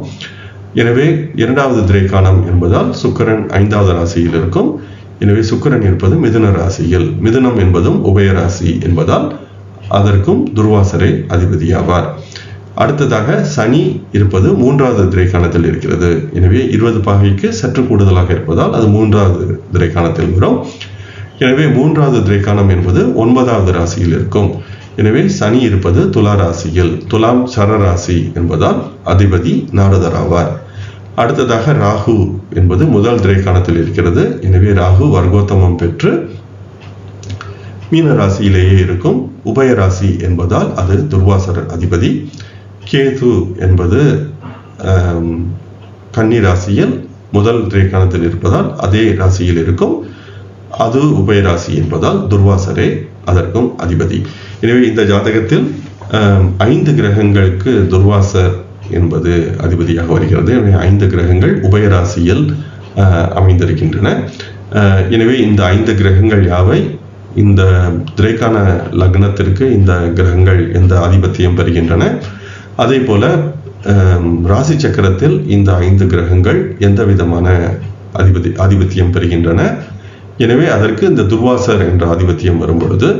எனவே 2வது திரைக்காணம் என்பதால் சுக்கிரன் 5வது ராசியில் இருக்கும். எனவே சுக்கிரன் இருப்பது மிதுன ராசியில். மிதுனம் என்பதும் உபயராசி என்பதால் அதற்கும் துர்வாசரே அதிபதியாவார். அடுத்ததாக சனி இருப்பது 3வது திரைக்காணத்தில் இருக்கிறது. எனவே 20 பாகைக்கு சற்று கூடுதலாக இருப்பதால் அது 3வது திரைக்காணத்தில் வரும். எனவே 3வது திரைக்காணம் என்பது 9வது ராசியில் இருக்கும். எனவே சனி இருப்பது துலா ராசியில். துலாம் சரராசி என்பதால் அதிபதி நாரதர் ஆவார். அடுத்ததாக ராகு என்பது முதல் திரைக்காணத்தில் இருக்கிறது. எனவே ராகு வர்க்கோத்தமம் பெற்று மீன ராசியிலேயே இருக்கும். உபயராசி என்பதால் அது துர்வாசர் அதிபதி. கேது என்பது கன்னி ராசியில் முதல் திரைக்காணத்தில் இருப்பதால் அதே ராசியில் இருக்கும். அது உபயராசி என்பதால் துர்வாசரே அதற்கும் அதிபதி. எனவே இந்த ஜாதகத்தில் 5 கிரகங்களுக்கு துர்வாசர் என்பது அதிபதியாக வருகிறது. எனவே 5 கிரகங்கள் உபயராசியில் அமைந்திருக்கின்றன. எனவே இந்த 5 கிரகங்கள் யாவை இந்த திரேக்கான லக்னத்திற்கு இந்த கிரகங்கள் எந்த ஆதிபத்தியம் பெறுகின்றன, அதே போல ராசி சக்கரத்தில் இந்த 5 கிரகங்கள் எந்த விதமான ஆதிபத்தியம் பெறுகின்றன. எனவே அதற்கு இந்த துர்வாசர் என்ற ஆதிபத்தியம் வரும் பொழுது,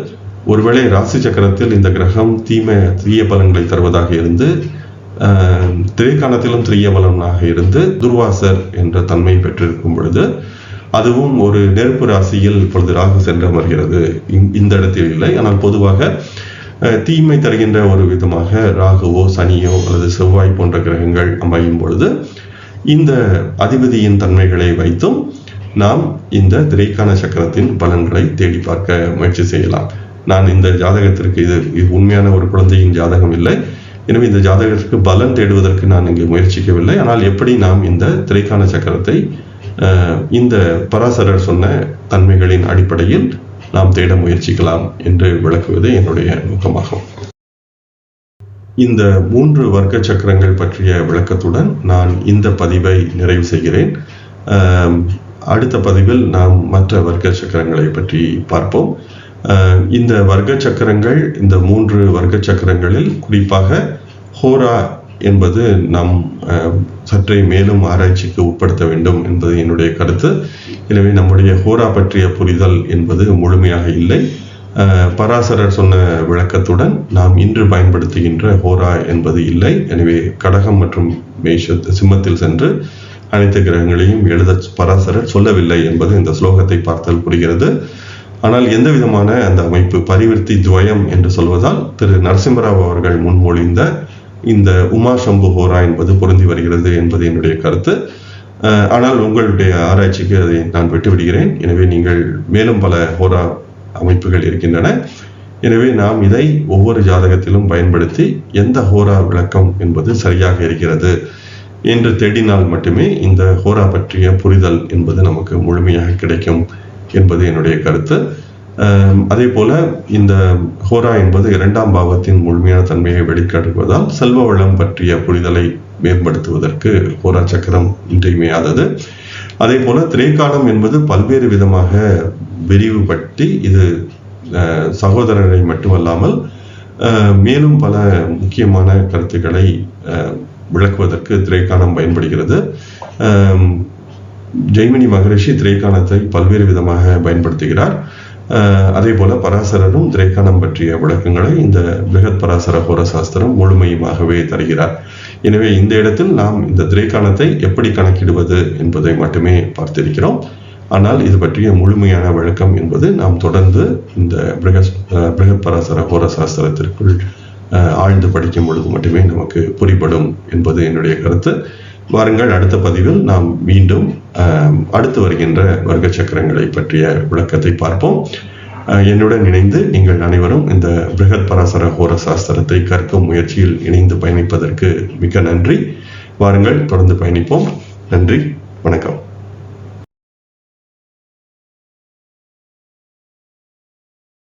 ஒருவேளை ராசி சக்கரத்தில் இந்த கிரகம் தீய பலன்களை தருவதாக இருந்து திரைக்காணத்திலும் தீய பலனாக இருந்து துர்வாசர் என்ற தன்மை பெற்றிருக்கும் பொழுது, அதுவும் ஒரு நெருப்பு ராசியில் இப்பொழுது ராகு சென்று அமர்கிறது. இந்த இடத்தில் இல்லை, ஆனால் பொதுவாக தீமை தருகின்ற ஒரு விதமாக ராகுவோ சனியோ அல்லது செவ்வாய் போன்ற கிரகங்கள் அமையும் பொழுது இந்த அதிபதியின் தன்மைகளை வைத்தும் நாம் இந்த திரைக்கான சக்கரத்தின் பலன்களை தேடி பார்க்க முயற்சி செய்யலாம். நான் இந்த ஜாதகத்திற்கு இது உண்மையான ஒரு குழந்தையின் ஜாதகம் இல்லை, எனவே இந்த ஜாதகத்திற்கு பலன் தேடுவதற்கு நான் இங்கு முயற்சிக்கவில்லை. ஆனால் எப்படி நாம் இந்த திரைக்கான சக்கரத்தை இந்த பராசரர் சொன்ன தன்மைகளின் அடிப்படையில் நாம் தேட முயற்சிக்கலாம் என்று விளக்குவது என்னுடைய நோக்கமாகும். இந்த 3 வர்க்க சக்கரங்கள் பற்றிய விளக்கத்துடன் நான் இந்த பதிவை நிறைவு செய்கிறேன். அடுத்த பதிவில் நாம் மற்ற வர்க்க சக்கரங்களை பற்றி பார்ப்போம். இந்த வர்க்க சக்கரங்கள், இந்த 3 வர்க்க சக்கரங்களில் குறிப்பாக ஹோரா என்பது நாம் சற்றே மேலும் ஆராய்ச்சிக்கு உட்படுத்த வேண்டும் என்பது என்னுடைய கருத்து. எனவே நம்முடைய ஹோரா பற்றிய புரிதல் என்பது முழுமையாக இல்லை. பராசரர் சொன்ன விளக்கத்துடன் நாம் இன்று பயன்படுத்துகின்ற ஹோரா என்பது இல்லை. எனவே கடகம் மற்றும் சிம்மத்தில் சென்று அனைத்து கிரகங்களையும் எழுத பராசரர் சொல்லவில்லை என்பது இந்த ஸ்லோகத்தை பார்த்தால் புரிகிறது. ஆனால் எந்த விதமான அந்த அமைப்பு பரிவிற்த்தி துவயம் என்று சொல்வதால் திரு நரசிம்மராவ் அவர்கள் முன்மொழிந்த இந்த உமா சம்பு ஹோரா என்பது பொருந்தி வருகிறது என்பது என்னுடைய கருத்து. ஆனால் உங்களுடைய ஆராய்ச்சிக்கு அதை நான் விட்டுவிடுகிறேன். எனவே நீங்கள் மேலும் பல ஹோரா அமைப்புகள் இருக்கின்றன. எனவே நாம் இதை ஒவ்வொரு ஜாதகத்திலும் பயன்படுத்தி எந்த ஹோரா விளக்கம் என்பது சரியாக இருக்கிறது என்று தேடினால் மட்டுமே இந்த ஹோரா பற்றிய புரிதல் என்பது நமக்கு முழுமையாக கிடைக்கும் என்பது என்னுடைய கருத்து. அதே போல இந்த ஹோரா என்பது 2ஆம் பாவத்தின் முழுமையான தன்மையை வெளிக்காட்டுவதால் செல்வ வளம் பற்றிய புரிதலை மேம்படுத்துவதற்கு ஹோரா சக்கரம் இன்றியமையாதது. அதே போல திரைக்காலம் என்பது பல்வேறு விதமாக விரிவுபடுத்தி இது சகோதரரை மட்டுமல்லாமல் மேலும் பல முக்கியமான கருத்துக்களை விளக்குவதற்கு திரைக்காலம் பயன்படுகிறது. ஜெய்மினி மகரிஷி திரைக்காலத்தை பல்வேறு விதமாக பயன்படுத்துகிறார். அதே போல பராசரரும் திரைக்காலம் பற்றிய விளக்கங்களை இந்த பிருகத் பராசர ஹோர சாஸ்திரம் முழுமையுமாகவே தருகிறார். எனவே இந்த இடத்தில் நாம் இந்த திரைக்காலத்தை எப்படி கணக்கிடுவது என்பதை மட்டுமே பார்த்திருக்கிறோம். ஆனால் இது பற்றிய முழுமையான விளக்கம் என்பது நாம் தொடர்ந்து இந்த பிருகத் பராசர ஹோர சாஸ்திரத்திற்குள் ஆழ்ந்து படிக்கும் பொழுது மட்டுமே நமக்கு புரிபடும் என்பது என்னுடைய கருத்து. வாருங்கள், அடுத்த பதிவில் நாம் மீண்டும் அடுத்து வருகின்ற வர்க்க சக்கரங்களை பற்றிய விளக்கத்தை பார்ப்போம். என்னுடன் இணைந்து நீங்கள் அனைவரும் இந்த பிருகத் பராசர ஹோர சாஸ்திரத்தை கற்கும் முயற்சியில் இணைந்து பயணிப்பதற்கு மிக நன்றி. வாருங்கள், தொடர்ந்து பயணிப்போம். நன்றி, வணக்கம்.